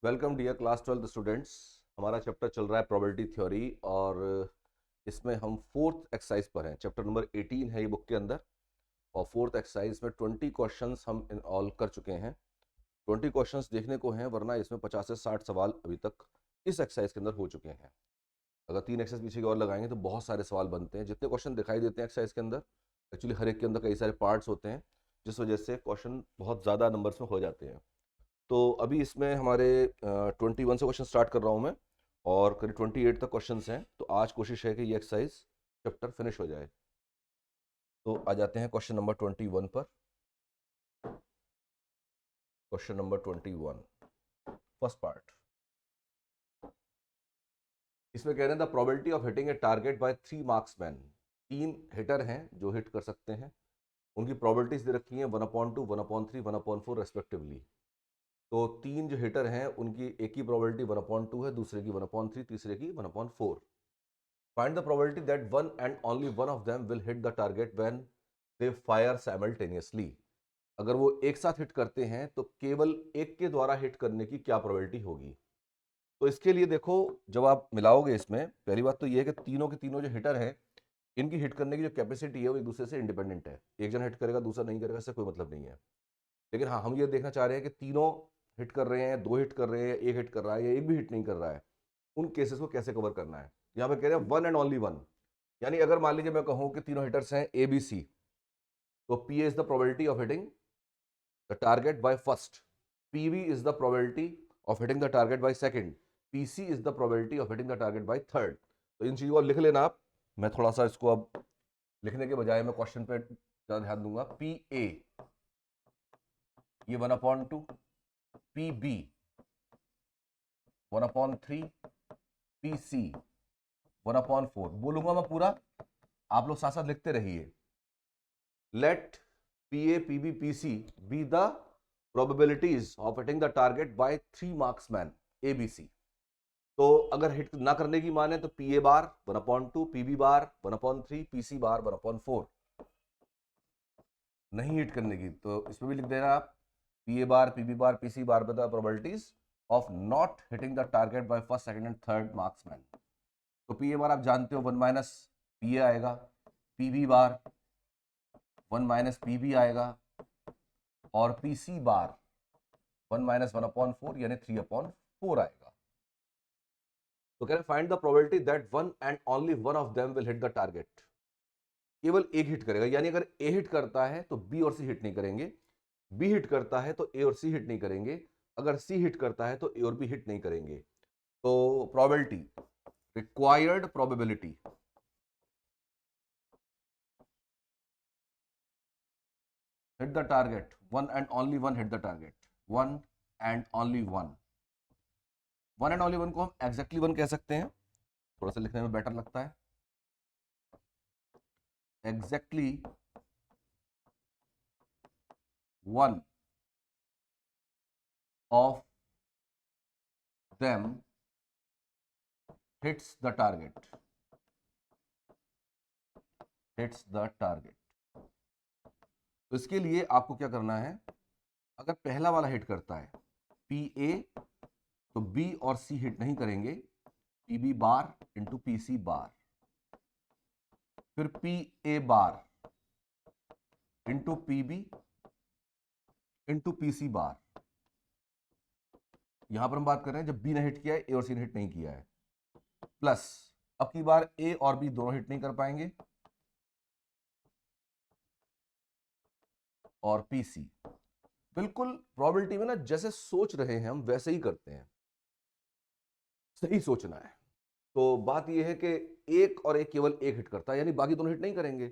Welcome dear class 12 students. हमारा chapter चल रहा है प्रोबेबिलिटी थ्योरी और इसमें हम फोर्थ एक्सरसाइज पर हैं। चैप्टर नंबर 18 है ये बुक के अंदर और फोर्थ एक्सरसाइज में 20 क्वेश्चंस हम इन ऑल कर चुके हैं। 20 क्वेश्चंस देखने को हैं, वरना इसमें 50 से 60 सवाल अभी तक इस एक्सरसाइज के अंदर हो चुके हैं। अगर 3 एक्सरसाइज पीछे की और लगाएंगे तो बहुत सारे सवाल बनते हैं। जितने क्वेश्चन दिखाई देते हैं एक्सरसाइज के अंदर, एक्चुअली हर एक के अंदर कई सारे पार्ट्स होते हैं, जिस वजह से क्वेश्चन बहुत ज़्यादा नंबर्स में हो जाते हैं। तो अभी इसमें हमारे 21 से क्वेश्चन स्टार्ट कर रहा हूँ मैं और करीब 28 तक क्वेश्चंस हैं। तो आज कोशिश है कि ये एक्सरसाइज चैप्टर फिनिश हो जाए। तो आ जाते हैं क्वेश्चन नंबर 21 पर। Question number 21, first part. इसमें कह रहे हैं the probability of hitting a target by 3 marksman. 3 hitter हैं जो हिट कर सकते हैं, उनकी प्रोबेबिलिटीज दे रखी हैं 1/2, 1/3, 1/4 रेस्पेक्टिवली। तो 3 जो हिटर हैं उनकी एक की प्रोबेबिलिटी 1/2 है, दूसरे की 1/3, तीसरे की 1/4। Find the probability that one and only one of them will hit the target when they fire simultaneously. अगर वो एक साथ हिट करते हैं तो केवल एक के द्वारा हिट करने की क्या प्रोबेबिलिटी होगी। तो इसके लिए देखो, जब आप मिलाओगे इसमें पहली बात तो ये है कि तीनों के तीनों जो हिटर हैं इनकी हिट करने की जो कैपेसिटी है वो एक दूसरे से इंडिपेंडेंट है। एक जन हिट करेगा दूसरा नहीं करेगा, इससे कोई मतलब नहीं है। लेकिन हाँ, हम ये देखना चाह रहे हैं कि तीनों हिट कर रहे हैं, 2 हिट कर रहे हैं, एक हिट कर रहा है या एक भी हिट नहीं कर रहा है, उन केसेस को कैसे कवर करना है। यहाँ पे कह रहे हैं वन एंड ओनली वन। यानी अगर मान लीजिए मैं कहूं कि तीनों हिटर्स हैं ए बी सी, तो P A is the probability of hitting the target by first, P B is the probability of hitting the target by second, P C is the probability of hitting the target by third. तो इन चीजों को लिख लेना आप। मैं थोड़ा सा इसको अब लिखने के बजाय मैं क्वेश्चन पे ज्यादा ध्यान दूंगा। पी ए ये 1/2, पी बी 1/3, पी सी 1/4 बोलूंगा मैं पूरा, आप लोग साथ साथ लिखते रहिए। Let P A P B P C be the probabilities of hitting the target by 3 marksman A B C. तो अगर हिट ना करने की माने तो P A bar 1/2, P B bar 1/3, P C bar 1/4। नहीं हिट करने की तो इसमें भी लिख देना आप, P A bar P B bar P C bar the probabilities of not hitting the target by first second and third marksman. तो पी ए बार आप जानते हो 1 माइनस पी ए आएगा, P B bar 1 minus P B आएगा और P C बार 1 minus 1/4 यानी 3/4 आएगा। तो कह रहे find the probability that one and only one of them will hit the target. केवल एक हिट करेगा, यानी अगर ए हिट करता है तो बी और सी हिट नहीं करेंगे, बी हिट करता है तो ए और सी हिट नहीं करेंगे, अगर सी हिट करता है तो ए और बी हिट नहीं करेंगे। तो probability, required probability hit the target, one and only one hit the target, one and only one। One and only one को हम एग्जैक्टली वन कह सकते हैं, थोड़ा सा लिखने में बेटर लगता है। Exactly one of them hits the target, hits the target. तो इसके लिए आपको क्या करना है, अगर पहला वाला हिट करता है पी ए, तो बी और सी हिट नहीं करेंगे, P B bar into P C bar, फिर P A bar into P B into P C bar. यहां पर हम बात कर रहे हैं जब बी ने हिट किया है, ए और सी ने हिट नहीं किया है, प्लस अब की बार ए और बी दोनों हिट नहीं कर पाएंगे और पी सी। बिल्कुल प्रोबेबिलिटी में ना जैसे सोच रहे हैं हम वैसे ही करते हैं, सही सोचना है। तो बात यह है कि एक और एक केवल एक हिट करता है, यानी बाकी दोनों हिट नहीं करेंगे।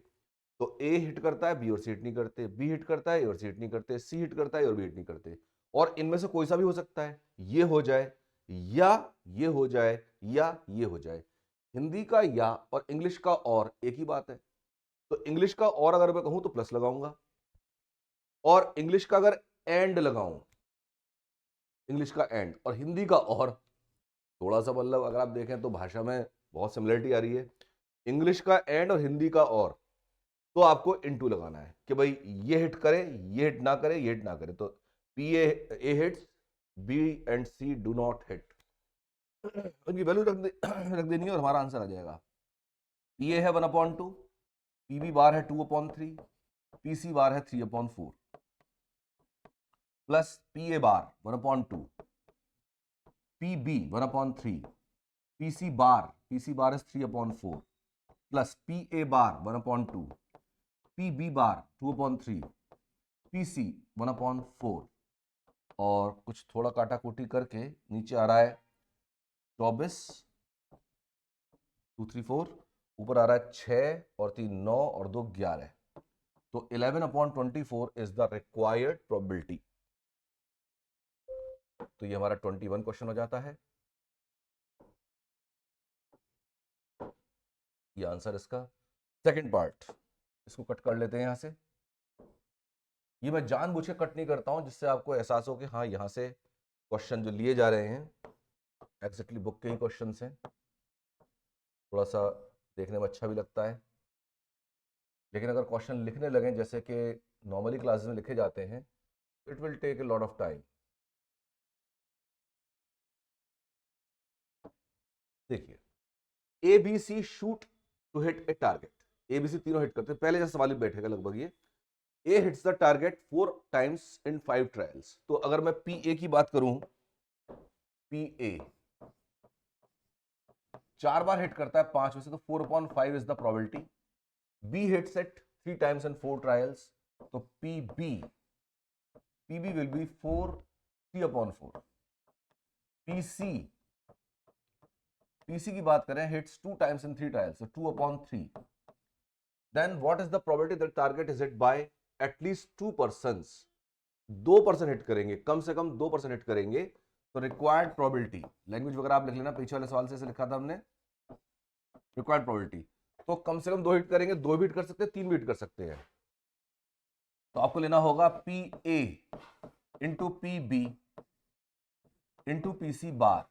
तो ए हिट करता है, बी और सी हिट नहीं करते, बी हिट करता है, ए और सी हिट नहीं करते, सी हिट करता है और बी हिट नहीं करते। और इनमें से कोई सा भी हो सकता है, ये हो जाए या ये हो जाए या ये हो जाए। हिंदी का या और इंग्लिश का और एक ही बात है। तो इंग्लिश का और अगर मैं कहूं तो प्लस लगाऊंगा, और इंग्लिश का अगर एंड लगाऊं, इंग्लिश का एंड, और हिंदी का और, थोड़ा सा मतलब अगर आप देखें तो भाषा में बहुत सिमिलरिटी आ रही है। इंग्लिश का एंड और हिंदी का और, तो आपको इनटू लगाना है कि भाई ये हिट करे, ये हिट ना करे, ये हिट ना करे। तो P A hits B and C do not hit, उनकी वैल्यू रख देनी है और हमारा आंसर आ जाएगा। पी ए है 1/2, पी बी बार है 2/3, पी सी बार है 3/4 plus P A bar 1/2, P B 1/3, P C bar is 3/4 plus P A bar 1/2, P B bar 2/3, P C 1/4 और कुछ थोड़ा काटाकूटी करके नीचे आ रहा है 24, 2 3 4, ऊपर आ रहा है 6 और 3 9 और 2 11, तो 11/24 इज द रिक्वायर्ड प्रोबेबिलिटी। तो ये हमारा 21 क्वेश्चन हो जाता है, ये आंसर इसका। सेकंड पार्ट, इसको कट कर लेते हैं यहां से। ये मैं जानबूझ के कट नहीं करता हूं जिससे आपको एहसास हो कि हाँ यहां से क्वेश्चन जो लिए जा रहे हैं एग्जैक्टली बुक के ही क्वेश्चन हैं, थोड़ा सा देखने में अच्छा भी लगता है। लेकिन अगर क्वेश्चन लिखने लगें जैसे कि नॉर्मली क्लासेस में लिखे जाते हैं, it will take a lot of time. देखिए, A B C shoot to hit a target, A B C तीनों हिट करते हैं, पहले जैसा सवाल ही बैठेगा लगभग ये। A hits the target 4 times in 5 trials, तो अगर मैं पी ए की बात करूं, पी ए 4 बार हिट करता है 5 में से, तो 4/5 is the probability. B hits it 3 times in 4 trials, तो P B will be 3/4। P C की बात करें, hits 2 times in 3 trials, so 2/3। Then what is the probability that target is hit by at least 2 persons, 2% hit करेंगे, कम से कम 2% hit करेंगे, तो रिक्वायर्ड प्रोबेबिलिटी, लैंग्वेज वगैरह आप लिख लेना, पीछे वाले सवाल से लिखा था हमने, रिक्वायर्ड प्रोबेबिलिटी, तो कम से कम 2 हिट करेंगे, 2 भी हिट कर सकते हैं, 3 भी हिट कर सकते हैं। तो आपको लेना होगा P A into P B into P C bar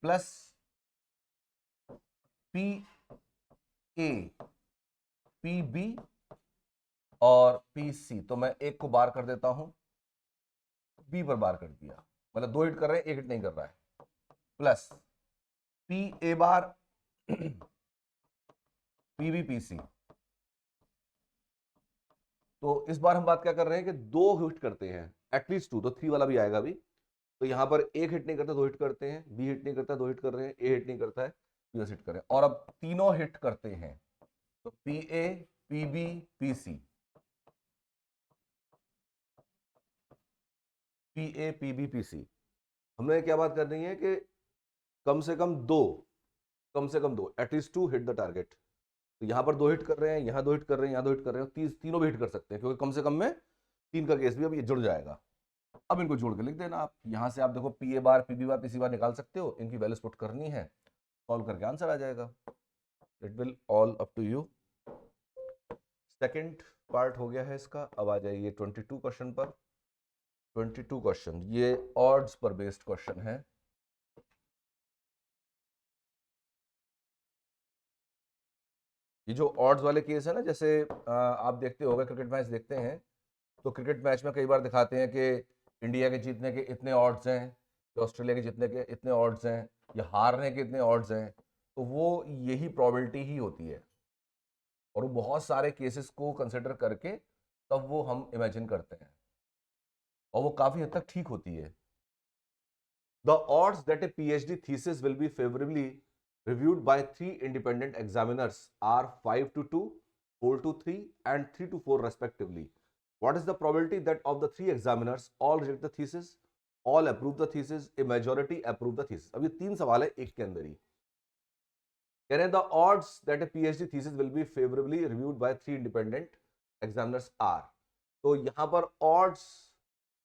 plus P A P B और पी सी, तो मैं एक को बार कर देता हूं, बी पर बार कर दिया, मतलब 2 हिट कर रहे हैं, 1 हिट नहीं कर रहा है, plus P A bar P B P C. तो इस बार हम बात क्या कर रहे हैं कि 2 हिट करते हैं एटलीस्ट 2, तो 3 वाला भी आएगा अभी। तो यहां पर 1 हिट नहीं करता 2 हिट करते हैं, बी हिट नहीं करता 2 हिट कर रहे हैं, ए हिट नहीं करता है, बी हिट कर रहे हैं, और अब तीनों हिट करते हैं, तो P A P B P C, P A P B P C. हमने क्या बात करनी है कि कम से कम 2, एटलीस्ट 2 हिट द टारगेट। तो यहां पर 2 हिट कर रहे हैं, यहां 2 हिट कर रहे हैं, यहां 2 हिट कर रहे हैं, तीनों भी हिट कर सकते हैं, क्योंकि कम से कम में 3 का केस भी अब ये जुड़ जाएगा। अब इनको जोड़ के लिख देना आप, यहां से आप देखो P A bar P B bar P C bar निकाल सकते हो, इनकी वैल्यूज पुट करनी है, सॉल्व करके आंसर आ जाएगा। It will all up to you. Second part हो गया है इसका, अब आ जाइए 22 क्वेश्चन पर। 22 क्वेश्चन ये ऑड्स पर बेस्ड क्वेश्चन है। ये जो ऑड्स वाले केस है ना, जैसे आप देखते होंगे क्रिकेट मैच देखते हैं, तो क्रिकेट मैच में कई बार दिखाते हैं कि इंडिया के जीतने के इतने ऑड्स हैं, तो ऑस्ट्रेलिया के जीतने के इतने ऑड्स हैं, या हारने के इतने ऑड्स हैं, तो वो यही प्रोबेबिलिटी ही होती है, और वो बहुत सारे केसेस को कंसिडर करके तब वो हम इमेजिन करते हैं, और वो काफी हद तक ठीक होती है। The odds that a PhD thesis will be favorably reviewed by 3 independent examiners are 5 to 2, 4 to 3 and 3 to 4 respectively. What is the probability that of the 3 examiners all reject the thesis, all approve the thesis, a majority approve the thesis? अब ये 3 सवाल है एक के अंदर ही। कह रहे हैं the odds that a PhD thesis will be favorably reviewed by 3 independent examiners are, तो यहां पर odds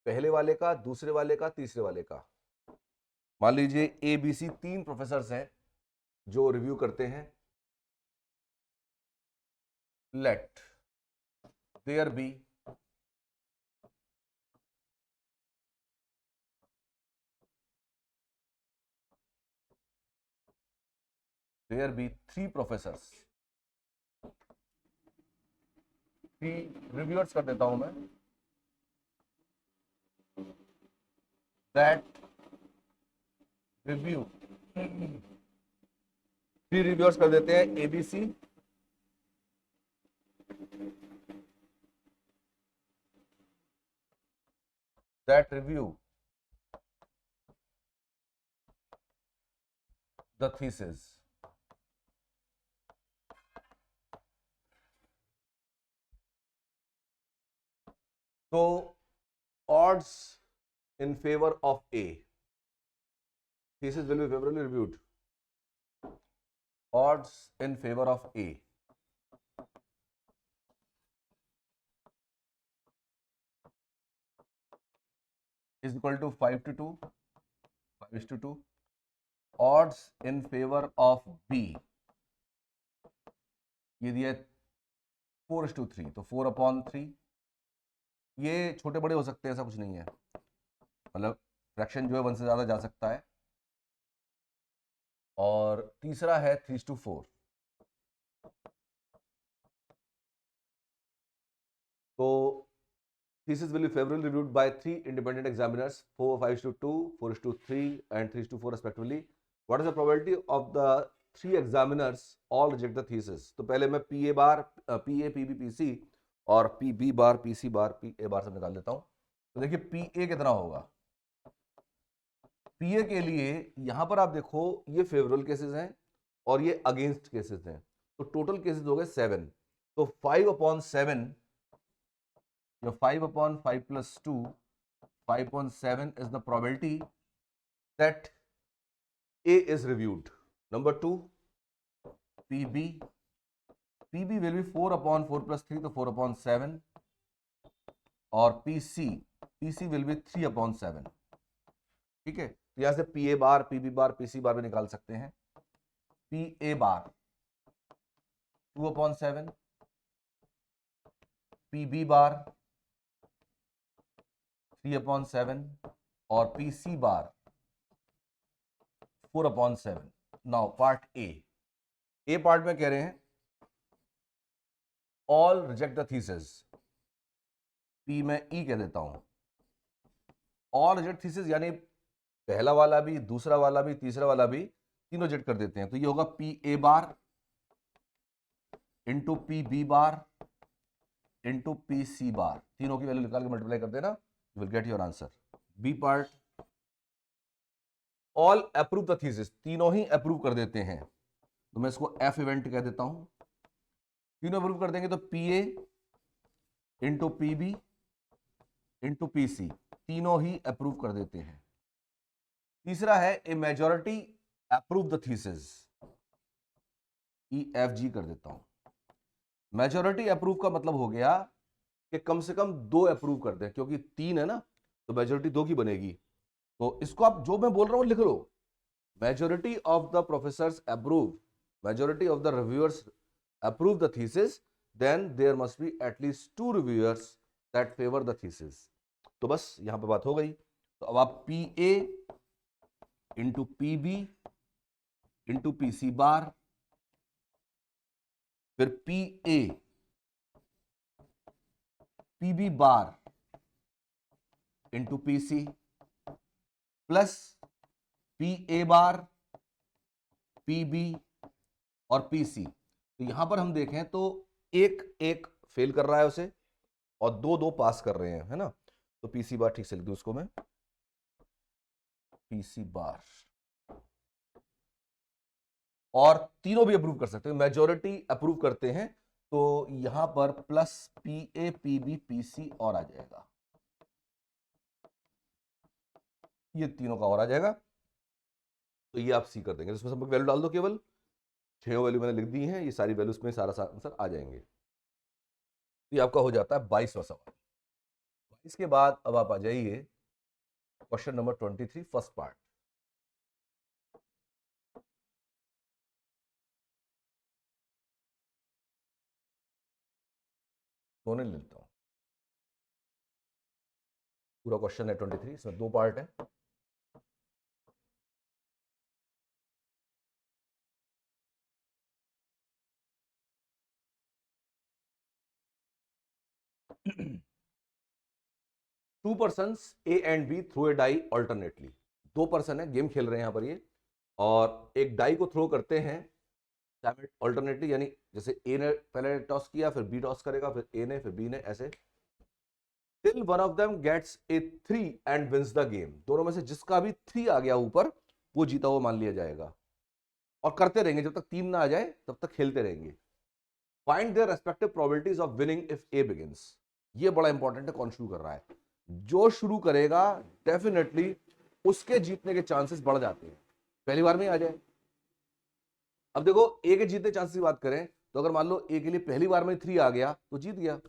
पहले वाले का, दूसरे वाले का, तीसरे वाले का, मान लीजिए ए बी सी 3 प्रोफेसर हैं जो रिव्यू करते हैं। Let there be three professors, 3 reviewers कर देता हूं मैं, दैट रिव्यू, 3 रिव्यूअर्स कर देते हैं ABC, that review the thesis. तो odds in favor of A, thesis will be favorably reviewed, odds in favor of A is equal to 5:2, 5:2. odds in favor of B, ये दिया 4:3, तो 4/3। ये छोटे बड़े हो सकते हैं, ऐसा कुछ नहीं है, मतलब फ्रैक्शन जो है 1 से ज्यादा जा सकता है। और तीसरा है 3:4, तो thesis will be favorably reviewed by 3 independent examiners, 4:5:2, 4:3 and 3:4 respectively. What is the probability of the 3 examiners all reject the thesis? तो पहले मैं PA बार, PA, PB, PC और PB बार, PC बार, PA बार सब निकाल देता हूं। तो देखिए PA कितना होगा। PA के लिए यहां पर आप देखो ये फेवरेबल केसेस हैं और ये अगेंस्ट केसेस हैं, तो टोटल केसेस हो गए 7। तो 5/7, your 5/5 plus 2, 5/7 is the probability that A is reviewed. Number 2, PB. PB will be 4/4 plus 3, तो 4/7, और PC will be 3/7। ठीक है, तो यहां से PA बार, PB बार, PC बार भी निकाल सकते हैं। PA बार 2/7, PB बार 3/7 और PC bar 4/7। Now part A part में कह रहे हैं all reject the thesis, P में ई कह देता हूं। ऑल रिजेक्ट थीसिस यानी पहला वाला भी, दूसरा वाला भी, तीसरा वाला भी, तीनों रिजेक्ट कर देते हैं। तो ये होगा P A bar into P B bar into P C bar, तीनों की वैल्यू निकाल के मल्टीप्लाई कर देना, you will get your answer. B part, all approve the thesis, तीनों ही अप्रूव कर देते हैं, तो मैं इसको एफ इवेंट कह देता हूं। तीनों अप्रूव कर देंगे तो P A into P B into P C, तीनों ही अप्रूव कर देते हैं। तीसरा है a majority approve the thesis, E F G कर देता हूं। मेजॉरिटी अप्रूव का मतलब हो गया कि कम से कम 2 अप्रूव कर दें, क्योंकि 3 है ना, तो मेजॉरिटी 2 की बनेगी। तो इसको आप जो मैं बोल रहा हूं लिख लो, majority of the professors approve, majority of the reviewers approve the thesis, then there must be at least 2 reviewers that favor the thesis। तो बस यहां पे बात हो गई। तो अब आप P A into P B into P C bar, फिर P A P B bar into P C plus P A bar P B और पी सी। तो यहां पर हम देखें तो एक एक फेल कर रहा है उसे और 2-2 पास कर रहे हैं, है ना। तो पीसी बार ठीक से लिख दूं उसको मैं, पीसी बार, और तीनों भी अप्रूव कर सकते हैं, मेजॉरिटी अप्रूव करते हैं, तो यहां पर plus P A P B P C और आ जाएगा, ये तीनों का और आ जाएगा। तो ये आप सी कर देंगे, इसमें सब वैल्यू डाल दो, केवल 6 वैल्यू मैंने लिख दी हैं, ये सारी वैल्यूज में सारा आंसर आ जाएंगे। तो ये आपका हो जाता है 22वां सवाल। इसके बाद अब आप आ जाइए क्वेश्चन नंबर 23, फर्स्ट पार्ट। सोने लेता हूं, पूरा क्वेश्चन है 23, इसमें 2 पार्ट है। 2 persons A and B throw a die alternately. 2 person है, गेम खेल रहे हैं यहाँ पर ये, और एक डाई को थ्रो करते हैं ऑल्टरनेटली, यानी जैसे ए ने पहले टॉस किया, फिर बी टॉस करेगा, फिर ए ने, फिर बी ने, ऐसे till one of them gets a 3 and wins the game. दोनों में से जिसका भी 3 आ गया ऊपर, वो जीता हुआ मान लिया जाएगा, और करते रहेंगे जब तक 3 ना आ जाए, तब तक खेलते रहेंगे। Find their respective probabilities of winning if A begins. ये बड़ा इंपॉर्टेंट है, कौन शुरू कर रहा है। जो शुरू करेगा डेफिनेटली उसके जीतने के चांसेस बढ़ जाते हैं, पहली बार में ही आ जाए। अब देखो ए के जीतने चांसेस की बात करें तो अगर मान लो ए के लिए पहली बार में 3 आ गया तो जीत गया,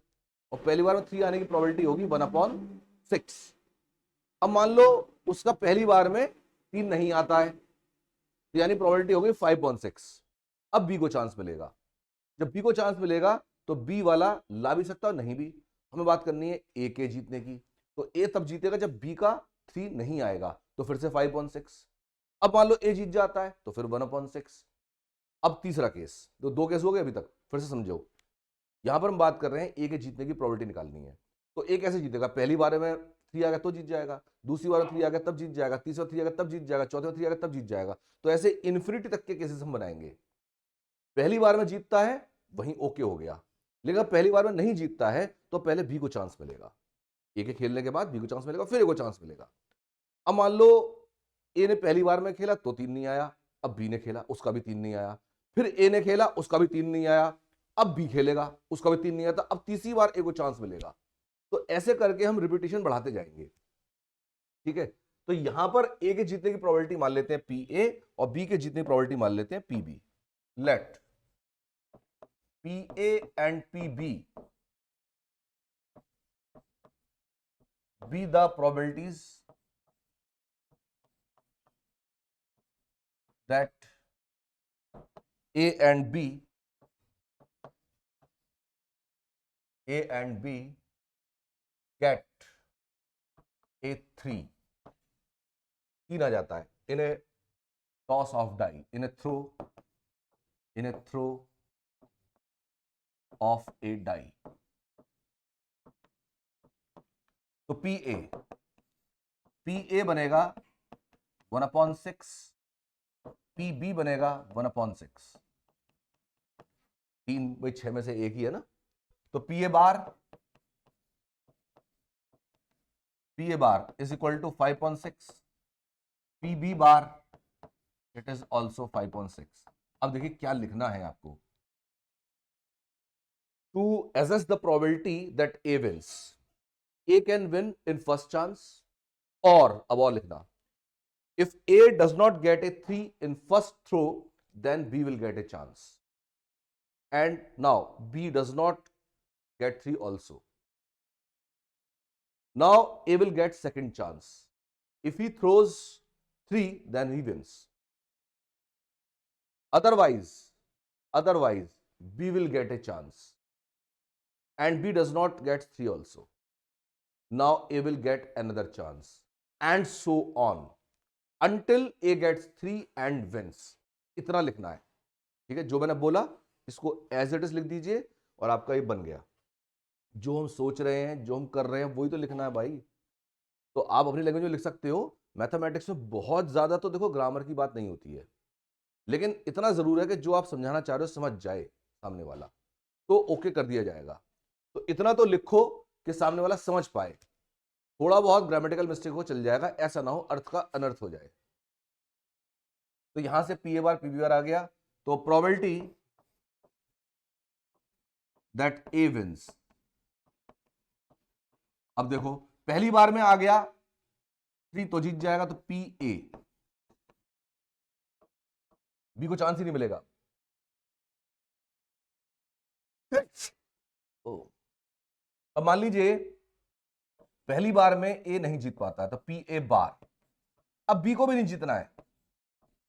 और पहली बार में 3 आने की प्रोबेबिलिटी होगी 1/6। अब मान लो उसका पहली बार में 3 नहीं आता है, तो यानी प्रोबेबिलिटी होगी 5/6। अब बी को चांस मिलेगा, जब बी को चांस मिलेगा तो बी वाला ला भी सकता है, नहीं भी। हमें बात करनी है ए के जीतने की, तो ए तब जीतेगा जब बी का 3 नहीं आएगा, तो फिर से 5/6। अब मान लो ए जीत जाता है तो फिर 1/6। अब तीसरा केस, तो 2 केस हो गए अभी तक, फिर से समझो। यहां पर हम बात कर रहे हैं ए के जीतने की प्रोबेबिलिटी निकालनी है, तो ए कैसे जीतेगा, पहली बार में 3 आ गया तो जीत जाएगा, दूसरी बार में 3 आ गया तब जीत जाएगा, तीसरा 3 आ गया तब जीत जाएगा, चौथे में 3 आ गया तब जीत जाएगा। तो ऐसे इन्फिनिटी तक के केसेस हम बनाएंगे। पहली बार में जीतता है वहीं ओके हो गया, लेकिन पहली बार में नहीं जीतता है तो पहले बी को चांस मिलेगा, ए के खेलने के बाद बी को चांस मिलेगा, फिर ए को चांस मिलेगा। अब मान लो ए ने पहली बार में खेला तो 3 नहीं आया, अब बी ने खेला उसका भी 3 नहीं आया, फिर ए ने खेला उसका भी 3 नहीं आया, अब बी खेलेगा उसका भी 3 नहीं आया, अब तीसरी बार ए को चांस मिलेगा। तो ऐसे करके हम रिपीटिशन बढ़ाते जाएंगे, ठीक है। तो यहां पर ए के जीतने की प्रोबेबिलिटी मान लेते हैं पी ए, और बी के जीतने की प्रोबेबिलिटी मान लेते हैं P B. Let P A and P B be the probabilities that A and B get a 3 आ जाता है in a toss of die, in a throw of a die। तो PA बनेगा 1/6, PB बनेगा 1/6। 3 भाई 6 में से एक ही है ना, तो PA bar is equal to 5/6, PB bar it is also 5/6। अब देखिए क्या लिखना है आपको, to assess the probability that A wins, A can win in first chance, और अब और लिखना, if A does not get a 3 in first throw, then B will get a chance, and now B does not get 3 also. Now A will get second chance. If he throws 3, then he wins. Otherwise B will get a chance, and B does not get 3 also. Now A will get another chance, and so on until A gets 3 and wins। इतना लिखना है, ठीक है। जो मैंने बोला इसको as it is लिख दीजिए, और आपका ये बन गया। जो हम सोच रहे हैं, जो हम कर रहे हैं, वही तो लिखना है भाई। तो आप अपनी लैंग्वेज में लिख सकते हो। मैथमेटिक्स में बहुत ज्यादा तो देखो ग्रामर की बात नहीं होती है, लेकिन इतना जरूर है कि जो आप समझाना चाह रहे हो समझ जाए सामने वाला, तो ओके कर दिया जाएगा। तो इतना तो लिखो कि सामने वाला समझ पाए। थोड़ा बहुत ग्रामेटिकल मिस्टेक हो चल जाएगा, ऐसा ना हो अर्थ का अनर्थ हो जाए। तो यहां से P A bar P B bar आ गया, तो प्रोबेबिलिटी दैट ए विंस। अब देखो पहली बार में आ गया 3 तो जीत जाएगा, तो पी ए, बी को चांस ही नहीं मिलेगा। अब मान लीजिए पहली बार में ए नहीं जीत पाता, तो पी ए बार। अब बी को भी नहीं जीतना है,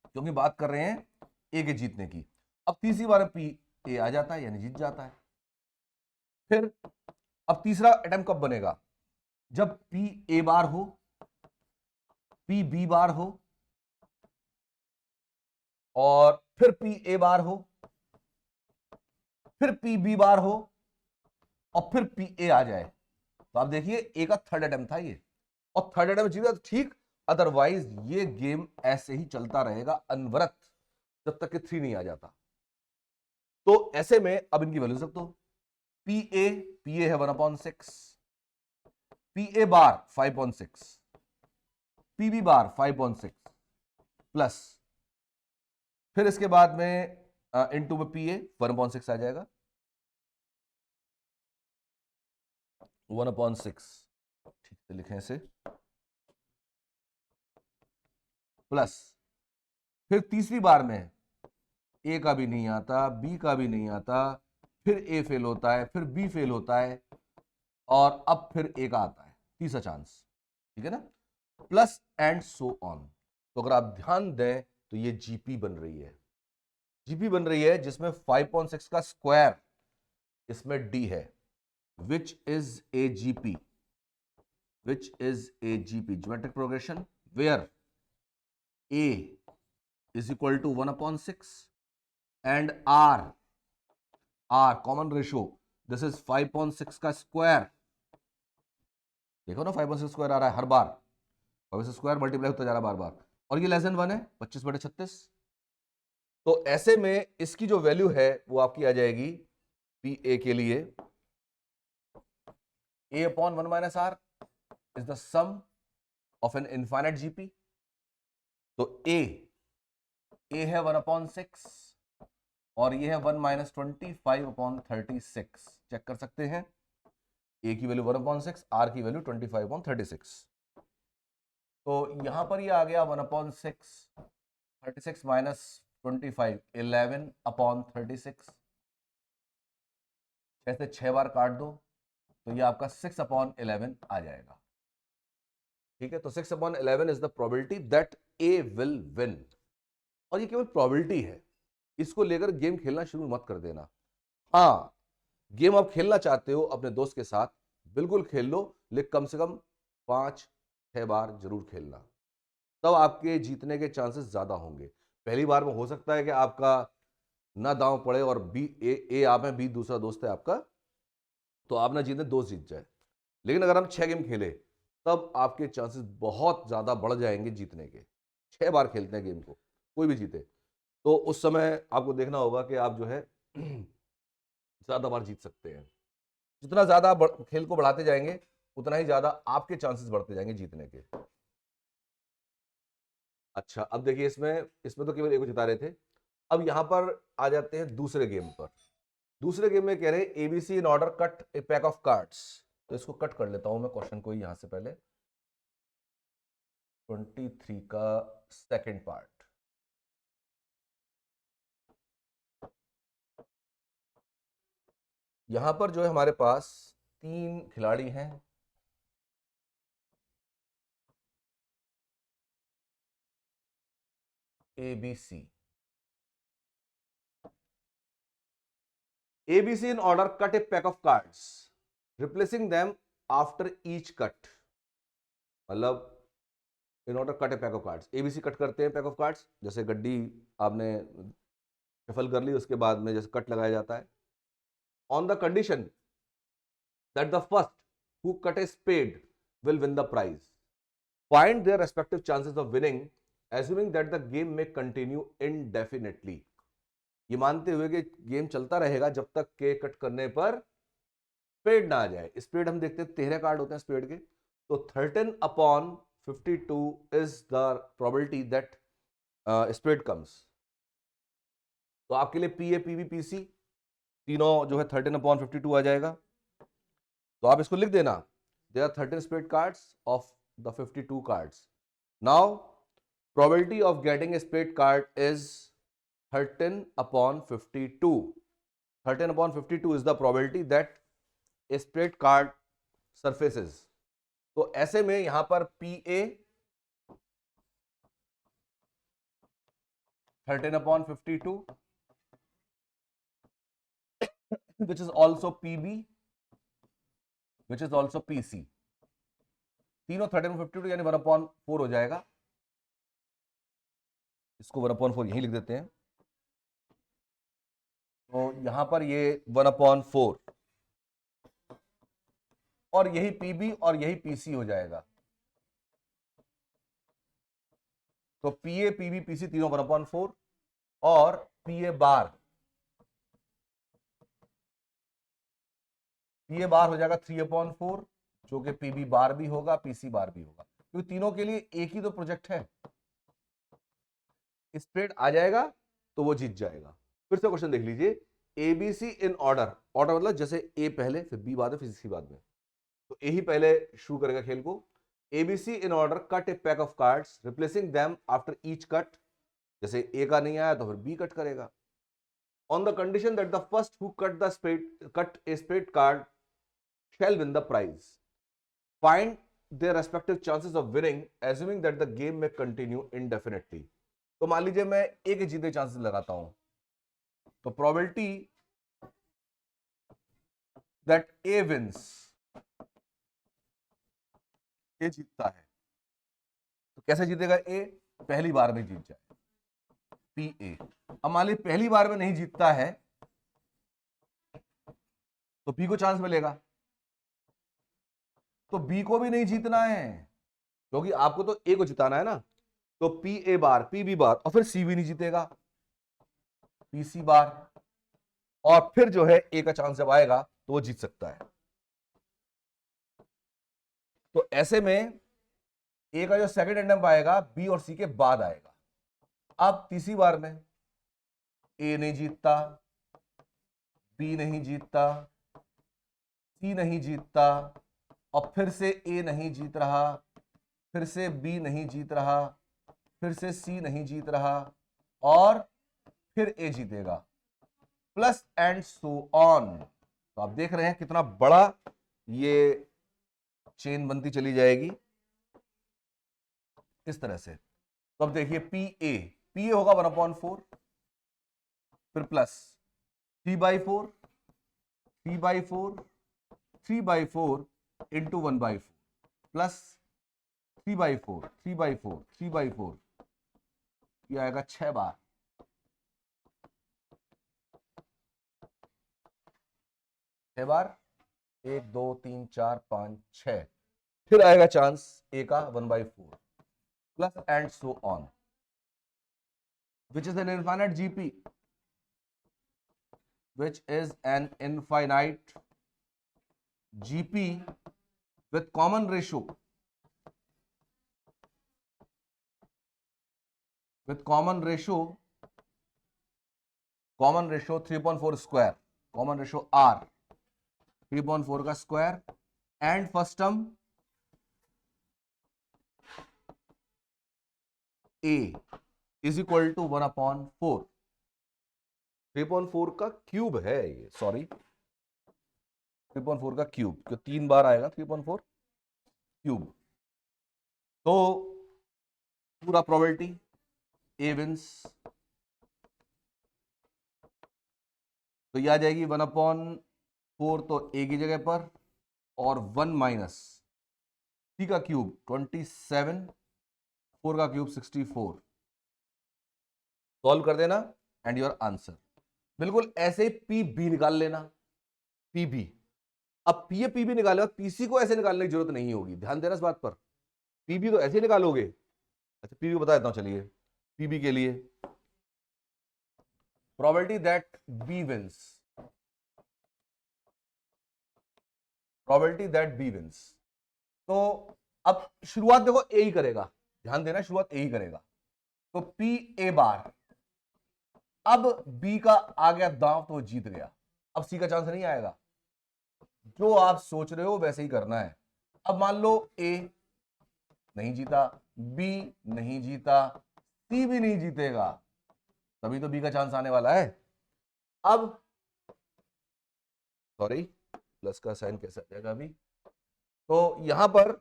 क्योंकि बात कर रहे हैं ए के जीतने की। अब तीसरी बार में पी ए आ जाता है, यानी जीत जाता है। फिर अब तीसरा अटेम्प्ट कब बनेगा, जब पी ए बार हो, पी बी बार हो, और फिर पी ए बार हो, फिर पी बी बार हो, और फिर पी ए आ जाए। तो आप देखिए ए का थर्ड अटेम्प्ट था ये। और थर्ड एटम जीत गया तो ठीक, अदरवाइज ये गेम ऐसे ही चलता रहेगा अनवरत जब तक कि 3 नहीं आ जाता। तो ऐसे में अब इनकी वैल्यू सकते हो, पी ए है 1/6, P A bar 5/6, P B bar 5/6 plus, फिर इसके बाद में इनटू में पी ए 1/6 आ जाएगा, 1/6 ठीक से लिखें इसे, प्लस फिर तीसरी बार में ए का भी नहीं आता, बी का भी नहीं आता, फिर ए फेल होता है, फिर बी फेल होता है, और अब फिर ए का आता है, तीसरा चांस, ठीक है ना, प्लस एंड सो ऑन। तो अगर आप ध्यान दें तो ये जीपी बन रही है, जीपी बन रही है जिसमें 5/6 का स्क्वायर इसमें डी है, which is a GP, which is a GP, geometric progression, where A is equal to 1/6 and R common ratio, this is 5/6 का स्क्वायर, देखो ना 5/6 स्क्वायर आ रहा है हर बार, 5/6 स्क्वायर मल्टीप्लाई होता जा रहा है बार बार, और ये लेस देन 1 है, 25/36। तो ऐसे में इसकी जो वैल्यू है वो आपकी आ जाएगी पी ए के लिए, A/1 - R is the sum of an infinite GP। तो A है 1/6 और ये है 1 - 25/36, चेक कर सकते हैं, A की वैल्यू 1/6, R की वैल्यू 25/36। तो यहां पर ये आ गया 1/6, 36 माइनस 25, 11/36, 6 से 6 बार काट दो तो ये आपका 6/11 आ जाएगा, ठीक है। तो 6/11 is the probability that A will win, और ये केवल प्रोबेबिलिटी है, इसको लेकर गेम खेलना शुरू मत कर देना। हाँ, गेम आप खेलना चाहते हो अपने दोस्त के साथ, बिल्कुल खेल लो, लेकिन कम से कम 5-6 बार जरूर खेलना, तब आपके जीतने के चांसेस ज्यादा होंगे। पहली बार में हो सकता है कि आपका ना दांव पड़े और बी ए आप हैं, बी दूसरा दोस्त है आपका, तो आप ना जीते, दोस्त जीत जाए। लेकिन अगर हम 6 गेम खेले तब आपके चांसेस बहुत ज्यादा बढ़ जाएंगे जीतने के। 6 बार खेलते हैं गेम को, कोई भी जीते, तो उस समय आपको देखना होगा कि आप जो है ज्यादा बार जीत सकते हैं। जितना ज्यादा खेल को बढ़ाते जाएंगे उतना ही ज्यादा आपके चांसेस बढ़ते जाएंगे जीतने के। अच्छा, अब देखिए इसमें तो केवल एक को जिता रहे थे। अब यहां पर आ जाते हैं दूसरे गेम पर। दूसरे गेम में कह रहे हैं ABC in order cut A pack of cards. तो इसको कट कर लेता हूं मैं क्वेश्चन को यहां से पहले, 23 का सेकंड पार्ट। यहां पर जो है हमारे पास 3 खिलाड़ी हैं, ABC। ABC in order cut a pack of cards, replacing them after each cut। मतलब in order cut A pack of cards, ABC cut करते हैं पैक ऑफ कार्ड्स, जैसे गड्डी आपने शफल कर ली, उसके बाद में जैसे कट लगाया जाता है, on the condition that the first who cut a spade will win the prize, find their respective chances of winning assuming that the game may continue indefinitely. ये मानते हुए कि गेम चलता रहेगा जब तक के कट करने पर स्पेड ना आ जाए। स्पेड हम देखते हैं 13 कार्ड होते हैं स्पेड के, तो 13/52 is the probability that spade comes। तो आपके लिए P A P B P C तीनों जो है 13/52 आ जाएगा। तो आप इसको लिख देना, there are 13 spade cards of the 52 cards। now probability of getting a spade card is 13/52। 13/52 is the probability that a spade card surfaces। तो ऐसे में यहां पर P A 13/52 which is also PB which is also PC, तीनों 13/52 यानी 1/4 हो जाएगा। इसको 1/4 यही लिख देते हैं। तो यहां पर ये 1/4 और यही PB और यही PC हो जाएगा। तो P A P B P C तीनों 1/4 और पी ए बार हो जाएगा 3/4 जो कि पी बी बार भी होगा पी सी बार भी होगा, क्योंकि तीनों के लिए एक ही तो प्रोजेक्ट है। स्प्रेड आ जाएगा तो वो जीत जाएगा। फिर से क्वेश्चन देख लीजिए, एबीसी इन ऑर्डर, ऑर्डर मतलब जैसे ए पहले फिर बी बाद में फिर सी बाद में, तो ए ही पहले शुरू करेगा खेल को। ABC in order cut A pack of cards replacing them after each cut, जैसे ए का नहीं आया तो फिर बी कट करेगा। On the condition that the first who cut A spread card shall win the prize. Find their respective chances of winning, assuming that the game may continue indefinitely. तो मान लीजिए मैं ए के जीतने चांसेस लगाता हूं, तो प्रोबेबिलिटी दैट ए विंस, ए जीतता है, तो कैसे जीतेगा ए? पहली बार में जीत जाए, पी ए। अब मान लीजिए पहली बार में नहीं जीतता है तो बी को चांस मिलेगा, तो बी को भी नहीं जीतना है क्योंकि आपको तो ए को जिताना है ना, तो P A bar P B bar और फिर सी भी नहीं जीतेगा, पी सी बार, और फिर जो है ए का चांस जब आएगा तो वो जीत सकता है। तो ऐसे में ए का जो सेकंड एंडम आएगा बी और सी के बाद आएगा। अब तीसरी बार में ए नहीं जीतता, बी नहीं जीतता, सी नहीं जीतता, और फिर से ए नहीं जीत रहा, फिर से बी नहीं जीत रहा, फिर से सी नहीं जीत रहा, और फिर ए जीतेगा, प्लस एंड सो ऑन। तो आप देख रहे हैं कितना बड़ा ये चेन बनती चली जाएगी इस तरह से। तो अब देखिए पी ए होगा 1/4, फिर प्लस 3/4, 3/4, 3/4 इंटू 1/4 प्लस 3/4, 3/4, 3/4, ये आएगा 6 बार, 6 बार, 1 2 3 4 5 6, फिर आएगा चांस ए का 1/4 plus and so on, which is an infinite GP, which is an infinite GP with common ratio, common ratio 3/4 square, common ratio R 3/4 का square, and first term A is equal to 1/4, 3/4 का cube है ये, sorry 3/4 का cube, क्यों 3 बार आएगा 3/4 cube. तो पूरा probability A wins, तो ये आ जाएगी 1/4, तो ए की जगह पर, और 1 माइनस सी का क्यूब 27, 4 का क्यूब 64, सॉल्व कर देना एंड योर आंसर। बिल्कुल ऐसे ही पी बी निकाल लेना, पी बी। अब पी ए पी बी निकालेगा, पीसी को ऐसे निकालने की जरूरत नहीं होगी, ध्यान देना इस बात पर, पी बी तो ऐसे ही निकालोगे। अच्छा पी बी बता देता हूं, चलिए पी बी के लिए probability that B wins, probability that B wins. तो अब शुरुआत देखो ए ही करेगा, ध्यान देना शुरुआत ए ही करेगा, तो पी ए बार, अब बी का आ गया दांव तो जीत गया, अब सी का चांस नहीं आएगा। जो आप सोच रहे हो वैसे ही करना है। अब मान लो ए नहीं जीता, बी नहीं जीता, सी भी नहीं जीतेगा, तभी तो बी का चांस आने वाला है। अब सॉरी प्लस का साइन कैसे आ जाएगा अभी, तो यहां पर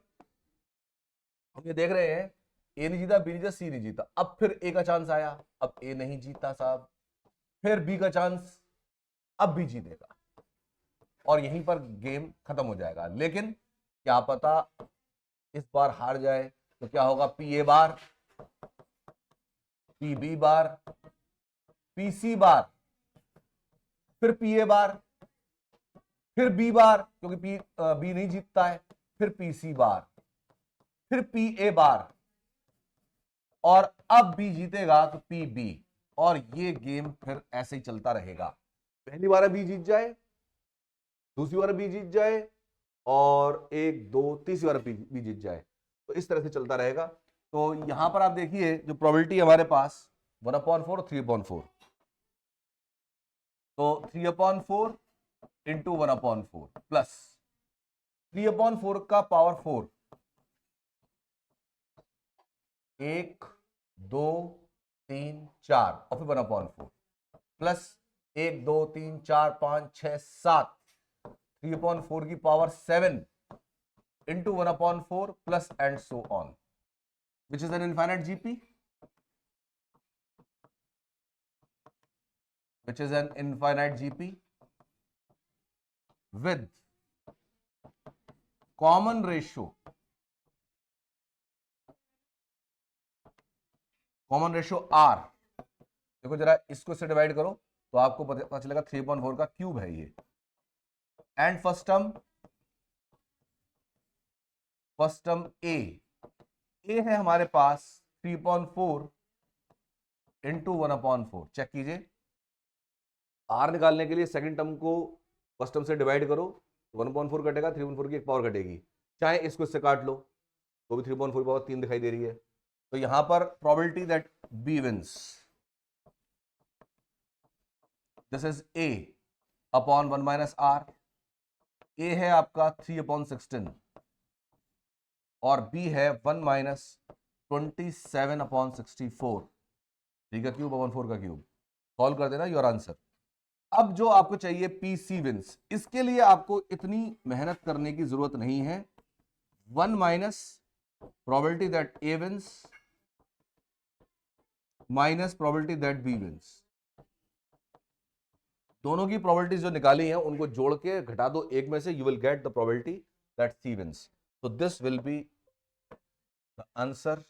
हम ये देख रहे हैं ए नहीं जीता, बी नहीं जीता, सी नहीं जीता, अब फिर ए का चांस आया, अब ए नहीं जीता साहब, फिर बी का चांस, अब बी जीतेगा, और यहीं पर गेम खत्म हो जाएगा। लेकिन क्या पता इस बार हार जाए, तो क्या होगा, P A bar, P B bar, P C bar, फिर पी ए बार, फिर बी बार क्योंकि बी नहीं जीतता है, फिर पी सी बार, फिर पी ए बार, और अब बी जीतेगा तो पी बी, और ये गेम फिर ऐसे ही चलता रहेगा। पहली बार बी जीत जाए, दूसरी बार बी जीत जाए, और एक दो तीसरी बार बी जीत जाए, तो इस तरह से चलता रहेगा। तो यहां पर आप देखिए जो प्रोबेबिलिटी हमारे पास 1/4 और 3/4, तो 3/4 इंटू 1/4 प्लस 3/4 का पावर 4, 1 2 3 4 और फिर 1/4 प्लस 1 2 3 4 5 6 7, 3/4 की power 7 into 1/4 plus and so on, which is an infinite GP, which is an infinite GP with common ratio R। देखो जरा इसको से डिवाइड करो तो आपको पता चलेगा 3/4 का क्यूब है ये। एंड फर्स्ट टर्म ए है हमारे पास 3/4 इंटू 1/4। चेक कीजिए, आर निकालने के लिए सेकंड टर्म को फर्स्ट टर्म से डिवाइड करो, 1/4 कटेगा, 3/4 की एक पावर कटेगी, चाहे इसको इससे काट लो तो भी 3/4 पावर 3 दिखाई दे रही है। तो यहां पर probability that B wins, this is a upon 1 minus R. A है आपका 3/16 और बी है 1 माइनस 27/64, 3 का क्यूब अपॉन 4 का क्यूब। सॉल्व कर देना, योर आंसर। अब जो आपको चाहिए पी सी विंस, इसके लिए आपको इतनी मेहनत करने की जरूरत नहीं है। 1 minus probability that A wins minus probability that B wins, दोनों की प्रोबेबिलिटीज जो निकाली हैं उनको जोड़ के घटा दो एक में से, you will get the probability that C wins. तो this will be the answer.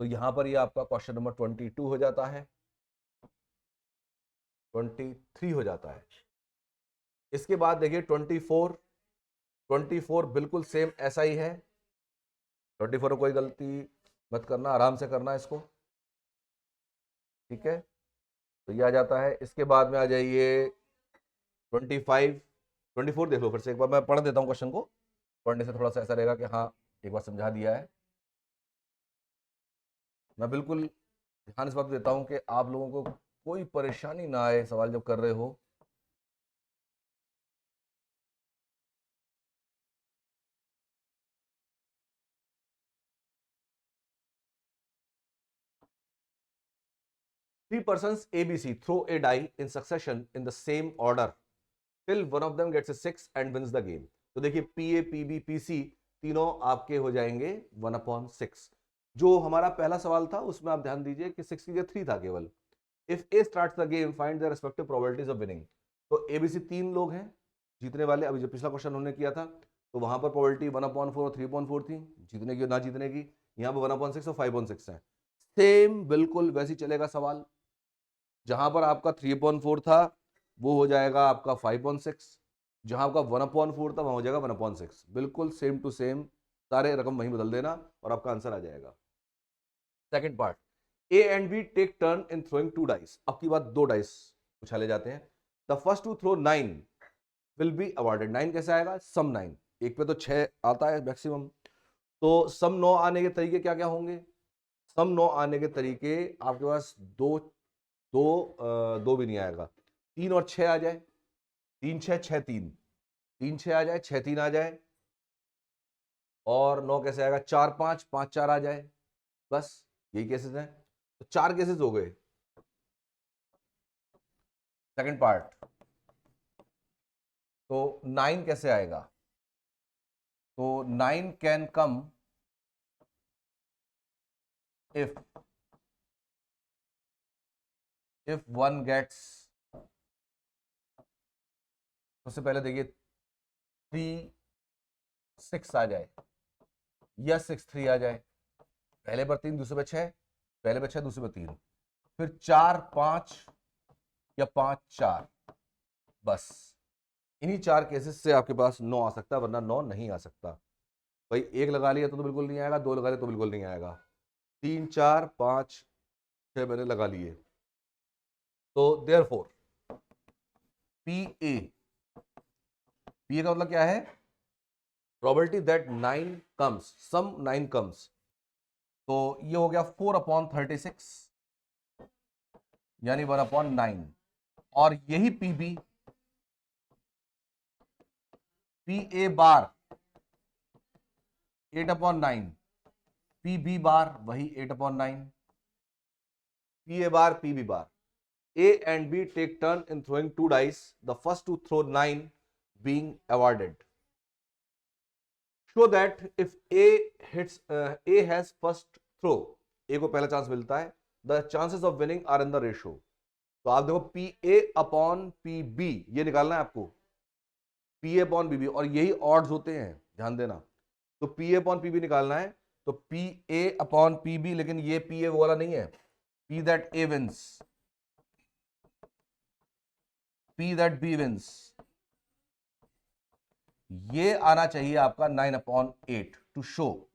तो यहां पर ये आपका क्वेश्चन नंबर 22 हो जाता है, 23 हो जाता है। इसके बाद देखिए 24 बिल्कुल सेम ऐसा ही है। 24 में कोई गलती मत करना, आराम से करना इसको, ठीक है। तो ये आ जाता है। इसके बाद में आ जाइए 24 देख लो फिर से एक बार, मैं पढ़ देता हूँ क्वेश्चन को, पढ़ने से थोड़ा सा ऐसा रहेगा कि हाँ एक बार समझा दिया है। मैं बिल्कुल ध्यान इस बात देता हूँ कि आप लोगों को कोई परेशानी ना आए सवाल जब कर रहे हो। Three persons ABC throw a die in succession in the same order till one of them gets a 6 and wins the game. तो देखिए PA, PB, PC तीनों आपके हो जाएंगे 1/6। जो हमारा पहला सवाल था उसमें आप ध्यान दीजिए कि 6 की जगह 3 था केवल। If A starts the game find their respective probabilities of winning. तो ABC 3 लोग हैं जीतने वाले। अभी जो पिछला क्वेश्चन उन्होंने किया था तो वहां पर प्रोबेबिलिटी 1/4 और 3/4 थी जीतने की और ना जीतने की। यहाँ पर 1/6 और 5/6 है। सेम बिल्कुल वैसे चलेगा सवाल। जहां पर आपका 3/4 था वो हो जाएगा आपका 5/6, जहां आपका 1/4 था वहां हो जाएगा 1/6। बिल्कुल सेम टू सेम, सारे रकम वहीं बदल देना और आपका आंसर आ जाएगा। Second part, A and B take turn in throwing 2 dice. अब की बात 2 डाइस उछाले जाते हैं। The first to throw 9 will be awarded. 9 कैसे आएगा? सम 9, एक पे तो 6 आता है मैक्सिमम। तो सम 9 आने के तरीके क्या क्या होंगे? सम 9 आने के तरीके आपके पास दो भी नहीं आएगा, 3 और 6 आ जाए, 3 6 6 3, 3 6 आ जाए, 6 3 आ जाए, और 9 कैसे आएगा? 4 5 5 4 आ जाए। बस यही केसेस हैं। तो 4 केसेस हो गए। सेकंड पार्ट, तो 9 कैसे आएगा? तो 9 can come if one gets, सबसे पहले देखिए 3 6 आ जाए या 6 3 आ जाए, पहले पर 3 दूसरे पर 6, पहले पर 6 दूसरे पर 3, फिर 4 5 या 5 4। बस इन्हीं 4 केसेस से आपके पास 9 आ सकता है, वरना 9 नहीं आ सकता। भाई एक लगा लिया तो बिल्कुल नहीं आएगा, दो लगा लिया तो बिल्कुल नहीं आएगा, 3 4 5 6 मैंने लगा लिए। तो therefore P A, P A का मतलब क्या है, probability that 9 comes, sum 9 comes. तो ये हो गया 4/36 यानी 1/9। और यही P B, P A bar 8/9, P B bar वही 8/9, P A bar P B bar. A and B take turn in throwing 2 dice, the first to throw 9 being awarded. Show that if A hits, A has first throw, A को पहला chance मिलता है, the chances of winning are in the ratio। तो आप देखो PA/PB ये निकालना है आपको, PA/PB, और यही odds होते हैं, ध्यान देना। तो PA/PB निकालना है, तो PA/PB, लेकिन ये PA वो वाला नहीं है, P that A wins, P that B wins, ये आना चाहिए आपका 9/8 टू शो।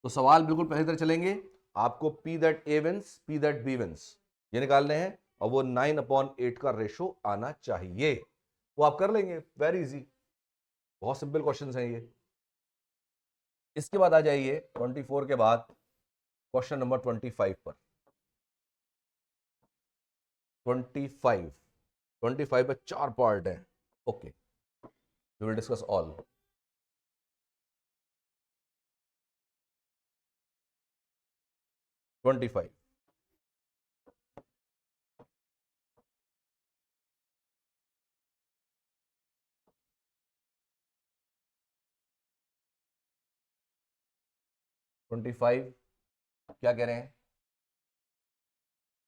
तो सवाल बिल्कुल पहली तरह चलेंगे, आपको P that A wins, P that B wins ये निकालने हैं, और वो 9/8 का रेशो आना चाहिए। वो आप कर लेंगे, वेरी इजी, बहुत सिंपल क्वेश्चन हैं ये। इसके बाद आ जाइए 24 के बाद क्वेश्चन नंबर 25 पर। 25 में 4 पार्ट है, okay, we will discuss all. Twenty five 25 क्या कह रहे हैं,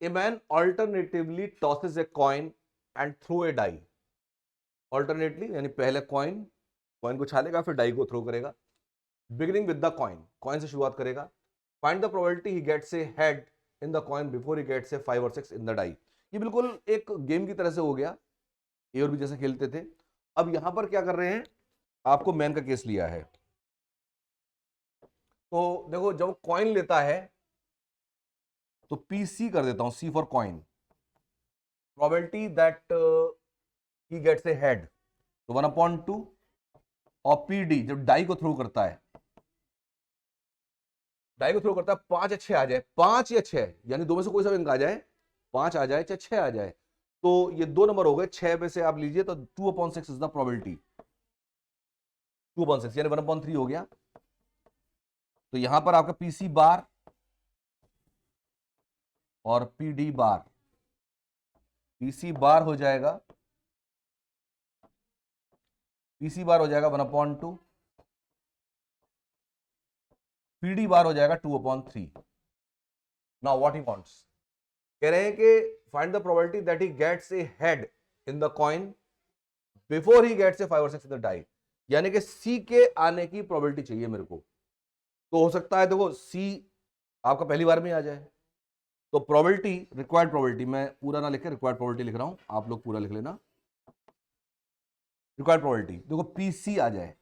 a man alternatively tosses a coin and throw a die. Alternately यानी पहले कॉइन को छालेगा, फिर डाई को थ्रो करेगा, beginning with the coin, coin से शुरुआत करेगा। Find the probability he gets a head in the coin before he gets a 5 और 6 इन द डाई। ये बिल्कुल एक गेम की तरह से हो गया, ए और बी जैसे खेलते थे। अब यहां पर क्या कर रहे हैं, आपको मैन का केस लिया है। तो देखो जब कॉइन लेता है तो पीसी कर देता हूं, C for coin, probability that he gets a head, तो 1/2, और पीडी जब डाई को थ्रो करता है, डाई को थ्रो करता है 5 या 6 आ जाए, 5 या 6 यानी दो में से कोई सा अंक आ जाए, 5 आ जाए चाहे 6 आ जाए, तो ये 2 नंबर हो गए, 6 में से आप लीजिए तो 2/6 इज द प्रोबेबिलिटी, 2/6 यानी 1/3 हो गया। तो यहां पर आपका पीसी बार और पीडी बार, पीसी बार हो जाएगा, पीसी बार हो जाएगा 1/2, पीडी बार हो जाएगा 2/3। नाउ व्हाट ही वांट्स, कह रहे हैं कि find the probability that he gets a head in the coin before he gets a 5 और 6 इन द डाई, यानी कि सी के आने की प्रोबेबिलिटी चाहिए मेरे को। तो हो सकता है देखो सी आपका पहली बार में आ जाए, तो प्रोबेबिलिटी, रिक्वायर्ड प्रोबेबिलिटी, मैं पूरा ना लिखे रिक्वायर्ड प्रोबेबिलिटी लिख रहा हूं, आप लोग पूरा लिख लेना। रिक्वायर्ड प्रोबेबिलिटी देखो पीसी आ जाए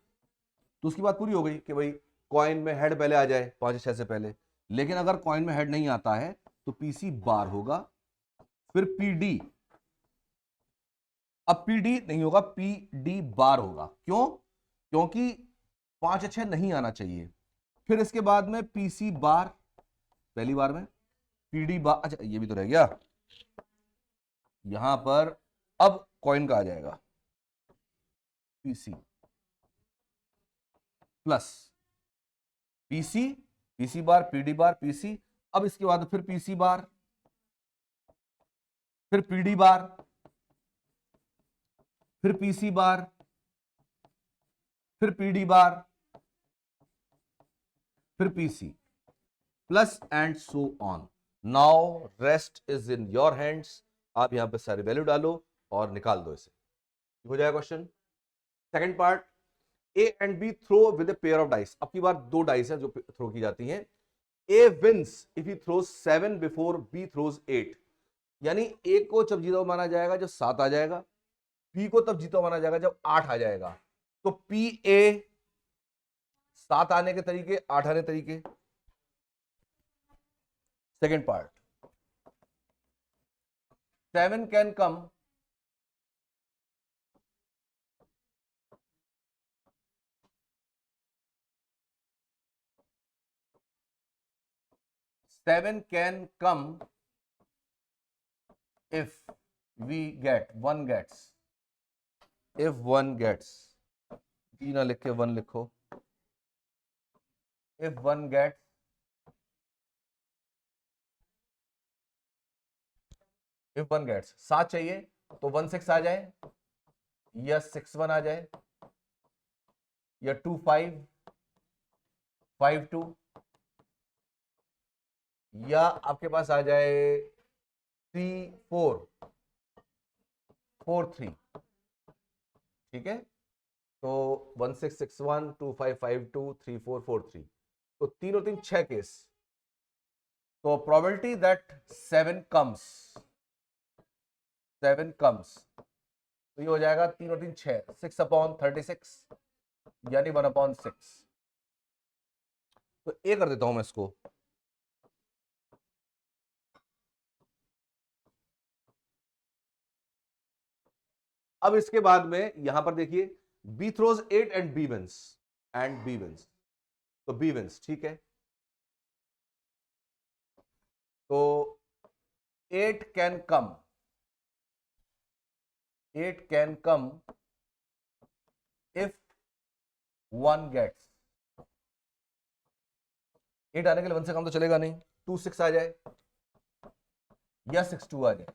तो उसकी बात पूरी हो गई कि भाई कॉइन में हेड पहले आ जाए 5 6 से पहले। लेकिन अगर कॉइन में हेड नहीं आता है तो पीसी बार होगा, फिर पीडी, अब पीडी नहीं होगा, पीडी बार होगा। क्यों? क्योंकि 5 या 6 नहीं आना चाहिए। फिर इसके बाद में पीसी बार पहली बार में, पीडी बार, अच्छा ये भी तो रह गया यहां पर, अब कॉइन का आ जाएगा पीसी प्लस पीसी, पीसी बार पीडी बार पीसी, अब इसके बाद फिर पीसी बार, फिर पीडी बार, फिर पीसी बार, फिर पीडी बार, फिर PC plus and so on. Now rest is in your hands, आप यहां पे सारी वैल्यू डालो और निकाल दो इसे, हो जाएगा question. Second part, A and B throw with a pair of dice. अब की बार 2 डाइस हैं जो थ्रो की जाती हैं। A wins if he throws 7 before B throws 8, यानी ए को जब जीता हुआ माना जाएगा जब 7 आ जाएगा, बी को तब जीता हुआ माना जाएगा जब 8 आ जाएगा। तो पी ए 7 आने के तरीके, 8 आने तरीके। Second part, 7 can come if we get one gets, if one gets, ई ना लिख के वन लिखो, if one gets if one gets 7 चाहिए तो 1 6 आ जाए, या 6 1 आ जाए, या 2 5 5 2, या आपके पास आ जाए 3 4 4 3। ठीक है, तो 1 6 6 1 2 5 5 2 3 4 4 3, तो 3 और 3 6 केस। तो प्रोबेबिलिटी दैट 7 कम्स, तो ये हो जाएगा 3 और 3 6, 6/36 यानी 1/6। तो ए कर देता हूं मैं इसको, अब इसके बाद में यहां पर देखिए B throws 8 and B wins, तो बी विंस। ठीक है, तो 8 कैन कम इफ 1 गेट्स। 8 आने के लिए 1 से कम तो चलेगा नहीं, 2 6 आ जाए, या 6 2 आ जाए,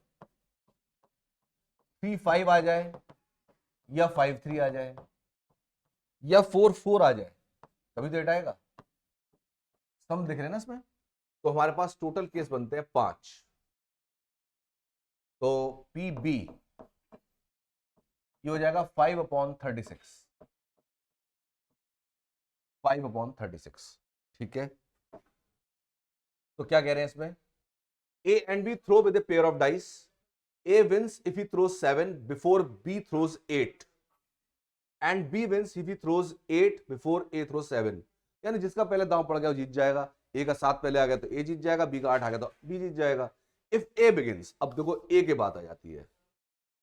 3 5 आ जाए, या 5 3 आ जाए, या 4 4 आ जाए, तभी तो 8 आएगा। सम दिख रहे हैं ना इसमें, तो हमारे पास टोटल केस बनते हैं 5। तो पी बी ये हो जाएगा 5/36, 5/36। ठीक है, तो क्या कह रहे हैं इसमें, A and B throw with a pair of dice, A wins if he throws 7 before B throws 8, and B wins if he throws 8 before A throws 7। यानी जिसका पहले दांव पड़ गया वो जीत जाएगा। A का 7 पहले आ गया तो A जीत जाएगा, B का 8 आ गया तो B जीत जाएगा। If A begins, अब देखो A के बात आ जाती है,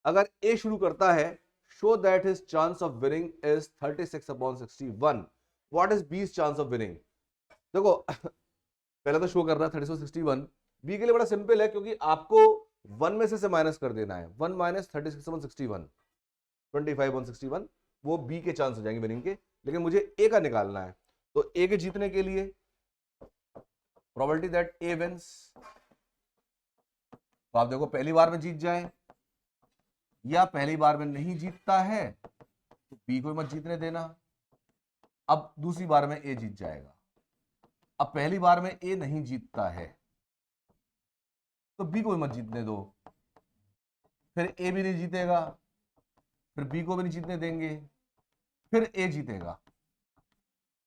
अगर A शुरू करता है, show that his chance of winning is 36/61। What is B's chance of winning? देखो पहले तो शो कर रहा है 36/61, B के लिए बड़ा सिंपल है, क्योंकि आपको 1 में से माइनस कर देना है। 1 - 36/61, 25/61, वो बी के चांस हो जाएंगे विनिंग के, लेकिन मुझे ए का निकालना है। तो ए के जीतने के लिए प्रोबेबिलिटी दैट ए विंस, तो आप देखो पहली बार में जीत जाए, या पहली बार में नहीं जीतता है तो बी को मत जीतने देना। अब दूसरी बार में ए जीत जाएगा, अब पहली बार में ए नहीं जीतता है तो बी को भी मत जीतने दो, फिर ए भी नहीं जीतेगा, फिर बी को भी नहीं जीतने देंगे, फिर ए जीतेगा।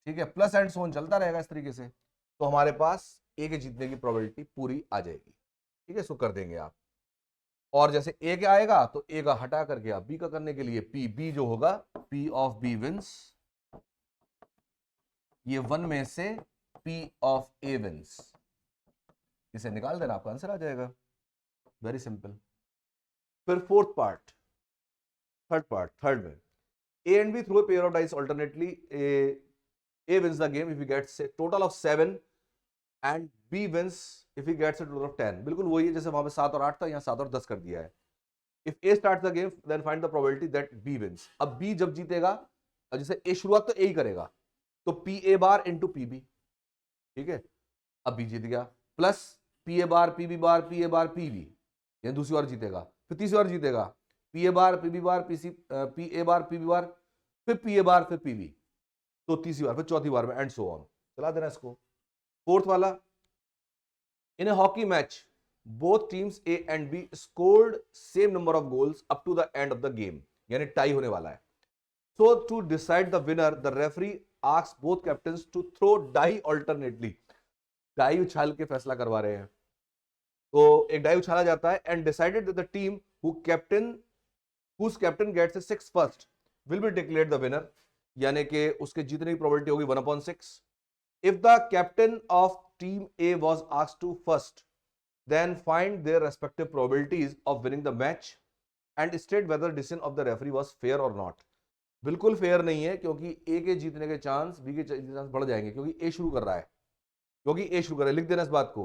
ठीक है, प्लस एंड सोन चलता रहेगा इस तरीके से। तो हमारे पास ए के जीतने की प्रोबेबिलिटी पूरी आ जाएगी। ठीक है, इसको कर देंगे आप, और जैसे ए के आएगा तो ए का हटा करके आप बी का करने के लिए पी बी जो होगा, पी ऑफ बी विंस, ये 1 में से पी ऑफ ए विंस, इसे निकाल देना, आपका आंसर आ जाएगा। Very simple. फिर फोर्थ पार्ट, थर्ड में A and B throw a pair of dice alternately, A wins the game if he gets a total of 7 and B wins if he gets a total of 10। बिल्कुल वही है जैसे वहां पे 7 और 8 था, यहाँ 7 और 10 कर दिया है। If A start the game then find the probability that B wins. अब बी जब जीतेगा, जैसे ए शुरुआत तो ए ही करेगा, तो P A bar into P B. ठीक है, अब बी जीत गया, plus P A bar P B bar P A bar P B, यानी दूसरी बार जीतेगा, फिर तीसरी बार जीतेगा, P A bar P B bar P A bar P B bar, फिर पी ए बार फिर पी बी, तो तीसरी बार, फिर चौथी बार में, एंड सो ऑन। चला देना इसको। फोर्थ वाला, in a hockey match both teams A and B scored same number of goals up to the end of the game, यानी टाई होने वाला है। So to decide the winner the referee asks both captains to throw die alternately. Die उछाल के फैसला करवा रहे हैं, तो एक डाई उछाला जाता है, and decided that the team whose captain gets a 6 first will be declared the winner। यानी कि उसके जीतने की प्रोबेबिलिटी होगी 1/6। If the captain of team A was asked to first, then find their respective probabilities of winning the match and state whether decision of the referee was fair or not। बिल्कुल fair नहीं है, क्योंकि ए के जीतने के chance B के जीतने के चांस बढ़ जाएंगे, क्योंकि ए शुरू कर रहा है, लिख देना इस बात को।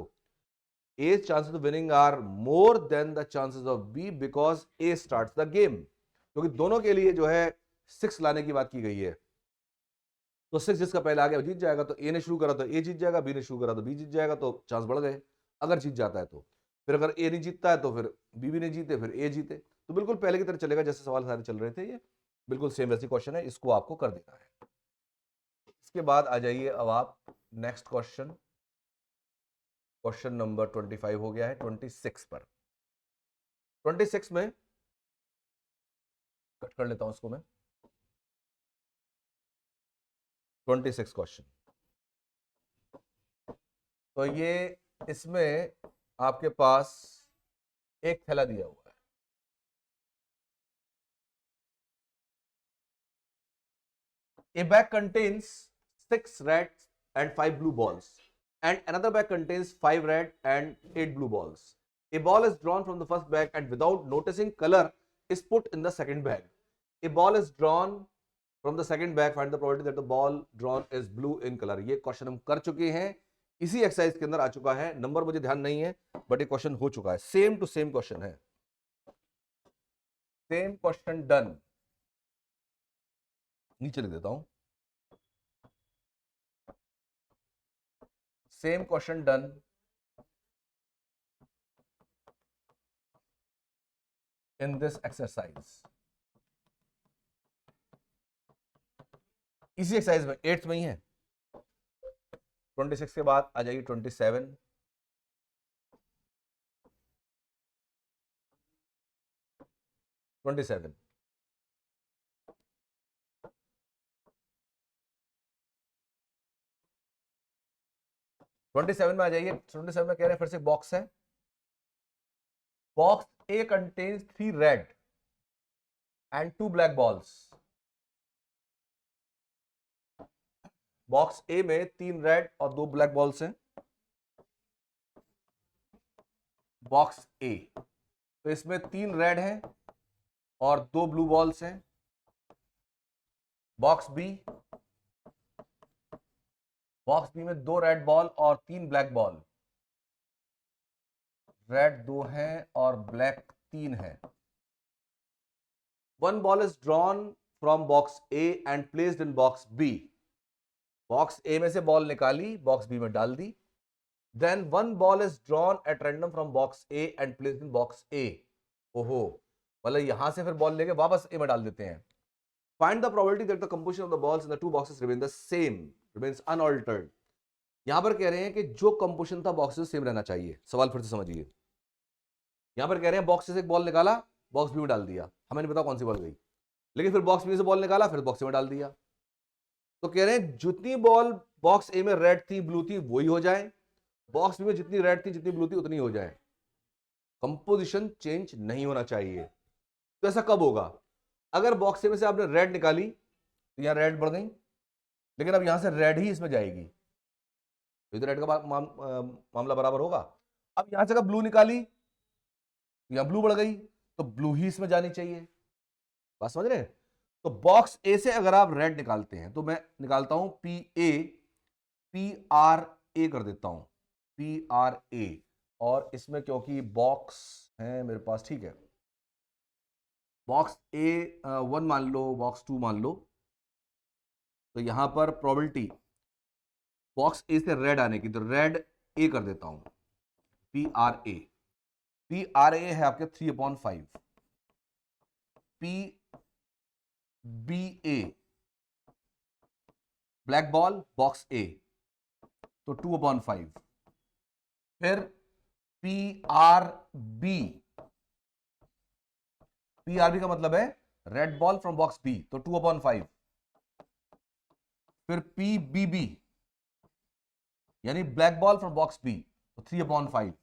A chances of winning are more than the chances of B because A starts the game, क्योंकि दोनों के लिए जो है 6 लाने की बात की गई है। तो 6 जिसका पहले आ गया जीत जाएगा, तो ए ने शुरू करा तो ए जीत जाएगा, बी ने शुरू करा तो बी जीत जाएगा, तो चांस बढ़ गए अगर जीत जाता है तो। फिर अगर ए नहीं जीतता है तो फिर बी भी नहीं जीते, फिर ए जीते। तो बिल्कुल पहले की तरह चलेगा जैसे सवाल सारे चल रहे थे, ये बिल्कुल सेम वैसी क्वेश्चन है, इसको आपको कर देना है। इसके बाद आ जाइए अब आप नेक्स्ट क्वेश्चन, क्वेश्चन नंबर 25 हो गया है 26 पर। 26 में कट कर लेता हूं इसको मैं। 26 क्वेश्चन, तो ये इसमें आपके पास एक थैला दिया हुआ है। A bag contains 6 red and 5 blue balls, and another bag contains 5 red and 8 blue balls. A ball is drawn from the first bag and without noticing color is put in the second bag. A ball is drawn from the second bag, find the probability that the ball drawn is blue in color। ये question हम कर चुके हैं, इसी exercise के अंदर आ चुका है, नंबर मुझे ध्यान नहीं है बट ये क्वेश्चन हो चुका है, सेम टू सेम क्वेश्चन है, सेम क्वेश्चन डन। नीचे लिख देता हूं, same question done in this exercise. इसी एक्सरसाइज में 8th में ही है। 26 के बाद आ जाइए 27। 27 27 में आ जाइए। 27 में कह रहे हैं फिर से बॉक्स है, box A contains 3 red and 2 black balls. Box A में 3 रेड और 2 ब्लैक बॉल्स हैं, बॉक्स ए। तो इसमें 3 रेड हैं और 2 ब्लू बॉल्स हैं। बॉक्स बी, बॉक्स बी में 2 रेड बॉल और 3 ब्लैक बॉल, रेड 2 हैं और ब्लैक 3 है। 1 ball is drawn from box A and placed in box B. Box A में से बॉल निकाली, बॉक्स बी में डाल दी। Then 1 ball is drawn at random from box A and placed in box A. ओहो, मतलब यहां से फिर बॉल लेके वापस ए में डाल देते हैं। Find the probability that the composition of the balls in the 2 boxes remain the same, remains unaltered. यहां पर कह रहे हैं कि जो कंपोजिशन था बॉक्सेस सेम रहना चाहिए। सवाल फिर से समझिए, यहां पर कह रहे हैं बॉक्स से एक बॉल निकाला, बॉक्स बी में डाल दिया, हमें नहीं पता कौन सी बॉल गई, लेकिन फिर बॉक्स बी से बॉल निकाला, फिर बॉक्स में डाल दिया। तो कह रहे हैं जितनी बॉल बॉक्स ए में रेड थी ब्लू थी वही हो जाए, बॉक्स बी में जितनी रेड थी जितनी ब्लू थी उतनी हो जाए, कंपोजिशन चेंज नहीं होना चाहिए। तो ऐसा कब होगा? अगर बॉक्स ए में से आपने रेड निकाली तो यहां रेड बढ़ गई, लेकिन अब यहां से रेड ही इसमें जाएगी, तो इधर रेड का मामला बराबर होगा। अब यहां से अगर ब्लू निकाली तो यहां ब्लू बढ़ गई, तो ब्लू ही इसमें जानी चाहिए। बात समझ रहे हैं? तो बॉक्स ए से अगर आप रेड निकालते हैं तो मैं निकालता हूं पी ए, पी आर ए कर देता हूं, पी आर ए। और इसमें क्योंकि बॉक्स है मेरे पास, ठीक है, बॉक्स ए 1 मान लो, बॉक्स 2 मान लो, तो यहां पर प्रोबेबिलिटी बॉक्स ए से रेड आने की, तो रेड ए कर देता हूं, P R A. P R A है आपके 3/5, P B A black ball box A तो 2/5, फिर P R B, P R B का मतलब है red ball from box B तो 2/5, फिर पी बी बी यानी black ball from box B तो 3/5।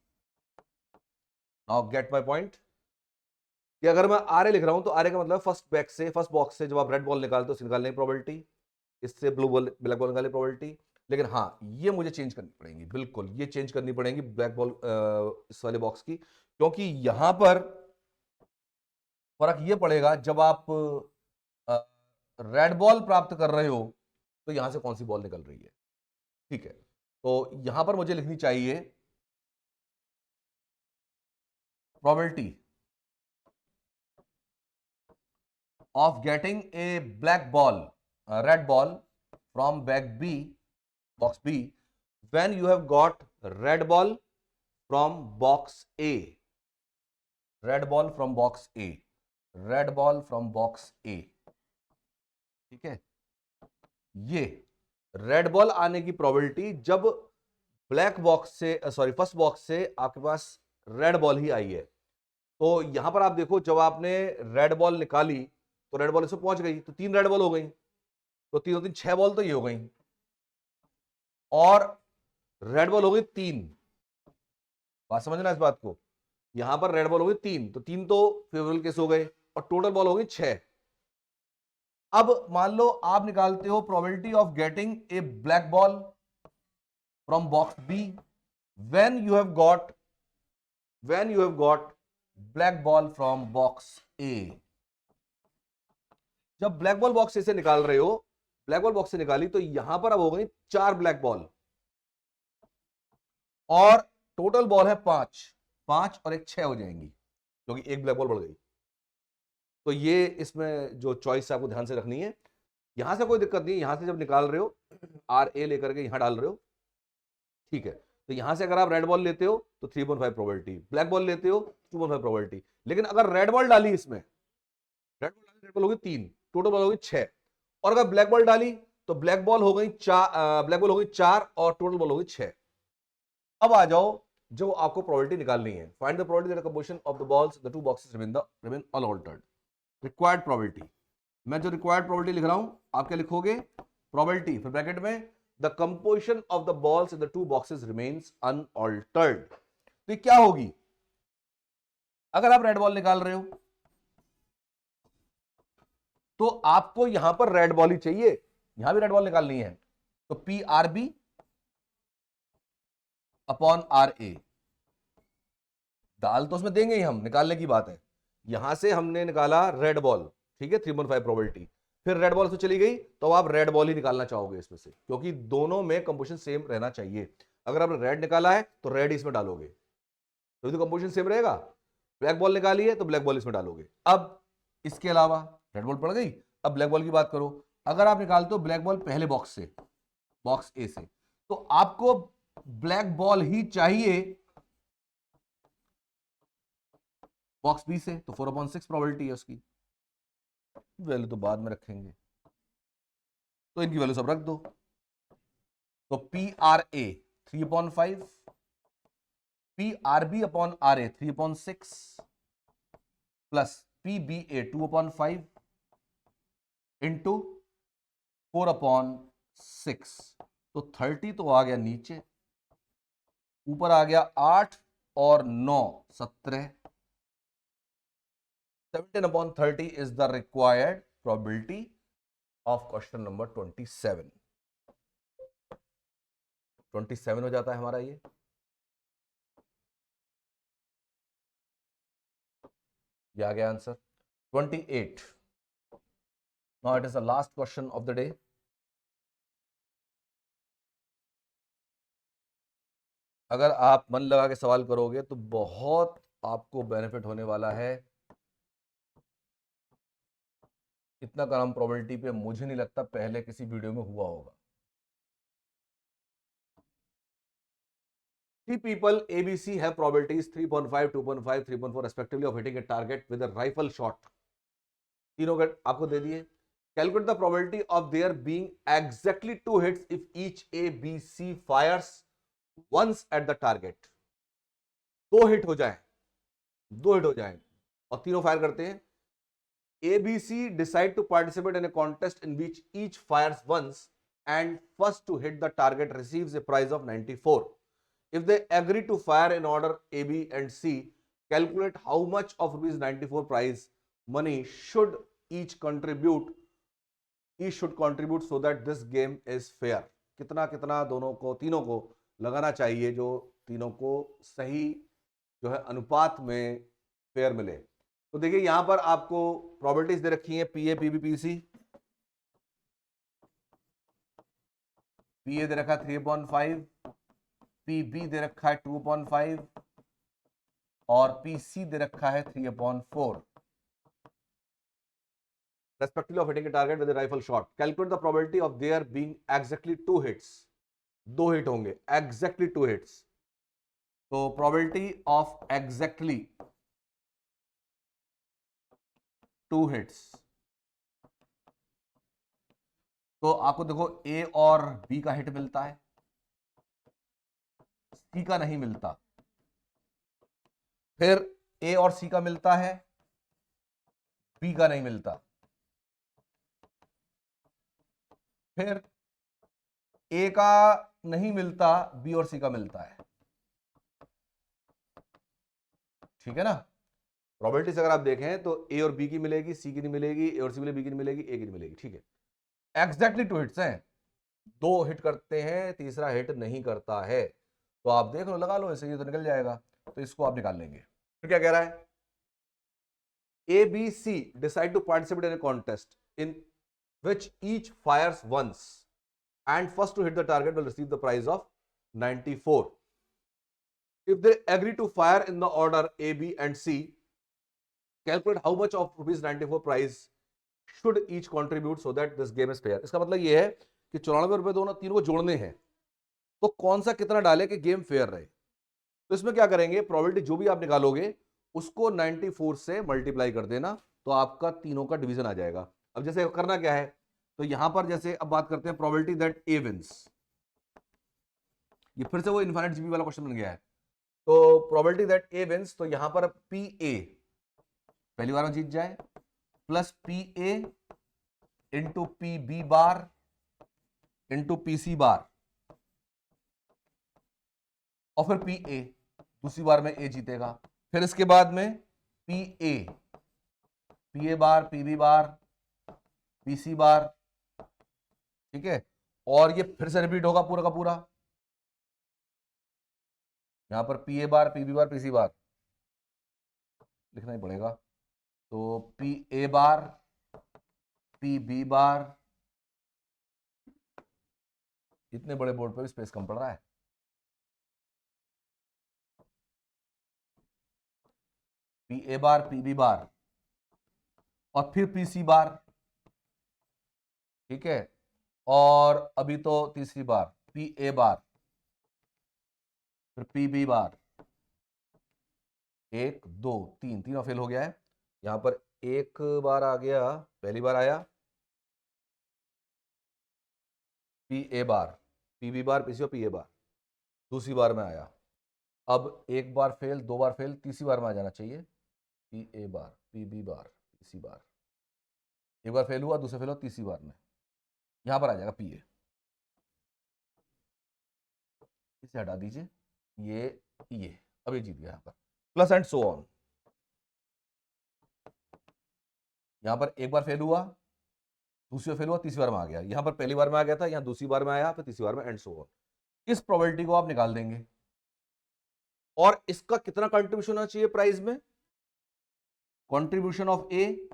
नाउ गेट माय पॉइंट कि अगर मैं आर ए लिख रहा हूं तो आर ए का मतलब फर्स्ट बैक से, फर्स्ट बॉक्स से जब आप रेड बॉल निकालते हो उससे निकालने की प्रोबेबिलिटी, इससे ब्लू बॉल ब्लैक बॉल निकालने की प्रोबेबिलिटी। लेकिन हाँ, ये मुझे चेंज करनी पड़ेगी, बिल्कुल ये चेंज करनी पड़ेगी ब्लैक बॉल इस वाले बॉक्स की, क्योंकि यहां पर फर्क ये पड़ेगा जब आप रेड बॉल प्राप्त कर रहे हो तो यहां से कौन सी बॉल निकल रही है। ठीक है, तो यहां पर मुझे लिखनी चाहिए probability of getting a black ball, red ball from box B, when you have got red ball from box A, red ball from box A, red ball from box A। ठीक है, ये रेड बॉल आने की probability जब black box से sorry first box से आपके पास red ball ही आई है। तो यहां पर आप देखो, जब आपने रेड बॉल निकाली तो रेड बॉल इसमें पहुंच गई, तो 3 रेड बॉल हो गई, तो 3 और 3 6 बॉल तो ये हो गई, और रेड बॉल हो गई 3। बात समझना इस बात को, यहां पर रेड बॉल हो गई 3, तो 3 तो फेवरेबल केस हो गए, और टोटल बॉल हो गई 6। अब मान लो आप निकालते हो probability of getting a black ball from box B when you have got black ball from box A. जब ब्लैक बॉल बॉक्स से निकाल रहे हो, ब्लैक बॉल बॉक्स से निकाली, तो यहां पर अब हो गई 4 ब्लैक बॉल, और टोटल बॉल है 5 और एक 6 हो जाएंगी, क्योंकि एक ब्लैक बॉल बढ़ गई। तो ये इसमें जो चॉइस आपको ध्यान से रखनी है, यहां से कोई दिक्कत नहीं है, यहां से जब निकाल रहे हो RA लेकर के यहां डाल रहे हो, ठीक है। तो यहां से अगर आप रेड बॉल लेते हो तो 3.5 प्रोबेबिलिटी, ब्लैक बॉल लेते हो 2.5 प्रोबेबिलिटी। लेकिन अगर रेड बॉल डाली इसमें, रेड बॉल होगी 3, टोटल बॉल होगी 6, और अगर ब्लैक बॉल डाली तो ब्लैक बॉल हो गई 4 और टोटल बॉल हो गई 6। अब आ जाओ जो आपको प्रोबेबिलिटी निकालनी है, find the probability that the composition of the balls the two boxes remain unaltered. Required probability, मैं जो रिक्वायर्ड प्रोबेबिलिटी लिख रहा हूं, आप क्या लिखोगे, प्रोबेबिलिटी फिर ब्रैकेट में the composition of the balls in the two boxes remains unaltered. तो क्या होगी, अगर आप रेड बॉल निकाल रहे हो तो आपको यहां पर रेड बॉल ही चाहिए, यहां भी रेड बॉल निकालनी है, तो PRB अपॉन RA, डाल तो उसमें देंगे ही हम, निकालने की बात है। यहां से हमने निकाला रेड बॉल, ठीक है, 3.5 प्रोबेबिलिटी, फिर रेड बॉल से चली गई, तो आप रेड बॉल ही निकालना चाहोगे इसमें से, क्योंकि दोनों में कंपोजिशन सेम रहना चाहिए। अगर आपने रेड निकाला है तो रेड इसमें डालोगे, तो कंपोजिशन सेम रहेगा। ब्लैक बॉल निकाली है तो ब्लैक बॉल इसमें डालोगे। अब इसके अलावा रेड बॉल पड़ गई, अब ब्लैक बॉल की बात करो, अगर आप निकालते हो ब्लैक बॉल पहले बॉक्स से, बॉक्स ए से, तो आपको ब्लैक बॉल ही चाहिए बॉक्स बी से, तो 4/6 प्रोबेबिलिटी है उसकी, वैल्यू तो बाद में रखेंगे, तो इनकी वैल्यू सब रख दो। तो PRA 3/5, PRB upon RA 3/6 plus PBA 2/5 into 4/6, तो 30 तो आ गया नीचे, ऊपर आ गया 8 और 9 17, 17/30 is the required probability of question number 27। 27 हो जाता है हमारा ये आ गया answer. 28, now it is the last question of the day। अगर आप मन लगा के सवाल करोगे तो बहुत आपको बेनिफिट होने वाला है। इतना काम प्रोबेबिलिटी पे मुझे नहीं लगता पहले किसी वीडियो में हुआ होगा। 3 people ABC have probabilities 3.5, 2.5, 3.4 respectively of hitting a target with a rifle shot। तीनों का आपको दे दिए। Calculate the probability of there being exactly 2 hits if each ABC fires once at the target। 2 hit हो जाए, 2 hit हो जाए और तीनों फायर करते हैं। ABC decide to participate in a contest in which each fires once and first to hit the target receives a prize of 94। If they agree to fire in order A, B and C, calculate how much of rupees 94 prize money should each contribute each should contribute so that this game is fair. कितना कितना दोनों को, तीनों को लगाना चाहिए, जो तीनों को सही जो है अनुपात में फेयर मिले। तो देखिए यहां पर आपको प्रॉपर्टीज दे रखी हैं, पीए पीबी पीसी। पीए दे रखा है 3/5, पीबी दे रखा है 2/5 और पीसी दे रखा है 3/4 respectively of hitting a target with a rifle shot. Calculate the probability of there being exactly 2 hits. 2 hit होंगे, exactly 2 hits. तो probability of exactly 2 hits. तो आपको देखो ए और बी का हिट मिलता है, सी का नहीं मिलता। फिर ए और सी का मिलता है, बी का नहीं मिलता। फिर ए का नहीं मिलता, बी और सी का मिलता है। ठीक है ना। प्रोबेबिलिटीज अगर आप देखें तो ए और बी की मिलेगी, सी की नहीं मिलेगी, ए और सी मिलेगी, बी की नहीं मिलेगी, ए की नहीं मिलेगी। ठीक है, एग्जैक्टली 2 हिट्स हैं। 2 हिट करते हैं, तीसरा हिट नहीं करता है। तो आप देख लो, लगा लो, ऐसे ये तो निकल जाएगा। तो इसको आप निकाल लेंगे। फिर क्या कह रहा है, A B C decide to participate in a contest in which each fires once and first to hit the target will receive the prize of 94. If they agree to fire in the order A, B and C, calculate how much of rupees 94 prize should each contribute so that this game is fair. इसका मतलब ये है कि 94 रुपए दोनों तीनों को जोड़ने हैं, तो कौन सा कितना डाले कि गेम फेयर रहे। तो इसमें क्या करेंगे, प्रोबेबिलिटी जो भी आप निकालोगे उसको 94 से मल्टीप्लाई कर देना, तो आपका तीनों का डिवीजन आ जाएगा। अब जैसे करना क्या है, तो यहां पर जैसे अब बात करते हैं प्रोबेबिलिटी दैट ए विंस। ये फिर से वो इनफाइनाइट जीबी वाला क्वेश्चन बन गया है। तो प्रोबेबिलिटी दैट ए विंस, तो यहां पर पी ए पहली बार में जीत जाए, plus P A into P B bar into P C bar, और फिर पी ए दूसरी बार में ए जीतेगा। फिर इसके बाद में P A bar, P B bar, P C bar. ठीक है, और ये फिर से रिपीट होगा पूरा का पूरा। यहां पर P A bar, P B bar, P C bar लिखना ही पड़ेगा। तो P A bar, P B bar, इतने बड़े बोर्ड पर भी स्पेस कम पड़ रहा है। P A bar, P B bar और फिर पी सी बार। ठीक है, और अभी तो तीसरी बार पी ए बार, फिर पी बी बार। 1 2 3, तीनों फेल हो गया है। यहां पर एक बार आ गया, पहली बार आया P A bar, P B bar, P C और पी ए बार, दूसरी बार में आया। अब एक बार फेल, 2 बार फेल, तीसरी बार में आ जाना चाहिए P A bar, P B bar, P C bar. एक बार फेल हुआ, दूसरा फेल हुआ, तीसरी बार में यहां पर आ जाएगा पी ए। इसे हटा दीजिए, ये अब ये जीत गया। यहां पर प्लस एंड सो ऑन। यहां पर एक बार फेल हुआ, दूसरी बार फेल हुआ, तीसरी बार में आ गया। यहां पर पहली बार में आ गया था, यहां दूसरी बार में आया, फिर तीसरी बार में, एंड सो ऑन। इस प्रोबेबिलिटी को आप निकाल देंगे और इसका कितना कंट्रीब्यूशन होना चाहिए प्राइस में। Contribution of A,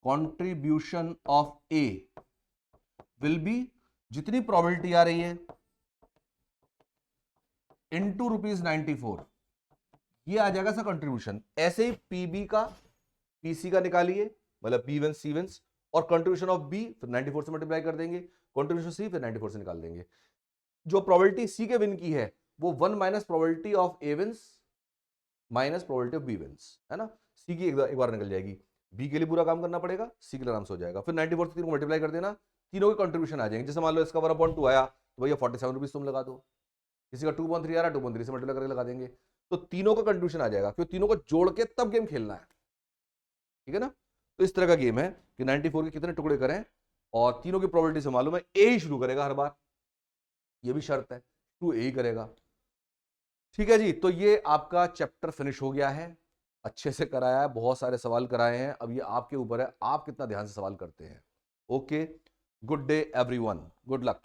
contribution of A will be, जितनी प्रोबेबिलिटी आ रही है इनटू ₹94, ये आ जाएगा सा कंट्रीब्यूशन। ऐसे ही पीबी का, पीसी का निकालिए, मतलब बी विंस सी विंस, और कंट्रीब्यूशन ऑफ बी फिर 94 से मल्टीप्लाई कर देंगे, कंट्रीब्यूशन सी फिर 94 से निकाल देंगे। जो प्रोबेबिलिटी सी के विन की है वो 1 minus probability of A wins minus probability of B wins, है ना। सी की एक बार निकल जाएगी, बी के लिए पूरा काम करना पड़ेगा, सी के लिए आराम से हो जाएगा। फिर 94 से 3 को मल्टीप्लाई कर देना, तीनों के कंट्रीब्यूशन आ जाएंगे। जैसे मान लो इसका 1/2 आया तो भैया 47 रुपीज तुम लगा दो, किसी का 2.3 आ रहा है 2.3 से मल्टीप्लाई करके लगा देंगे, तो तीनों का कंट्रीब्यूशन आ जाएगा। फिर तीनों को जोड़ के तब गेम खेलना है। ठीक है ना। तो इस तरह का गेम है कि 94 के कितने टुकड़े करें, और तीनों की प्रोबेबिलिटी से मालूम है ए ही शुरू करेगा हर बार, ये भी शर्त है, 2 ए ही करेगा। ठीक है जी, तो ये आपका चैप्टर फिनिश हो गया है। अच्छे से कराया है, बहुत सारे सवाल कराए हैं। अब ये आपके ऊपर है, आप कितना ध्यान से सवाल करते हैं। Okay, good day everyone, good luck.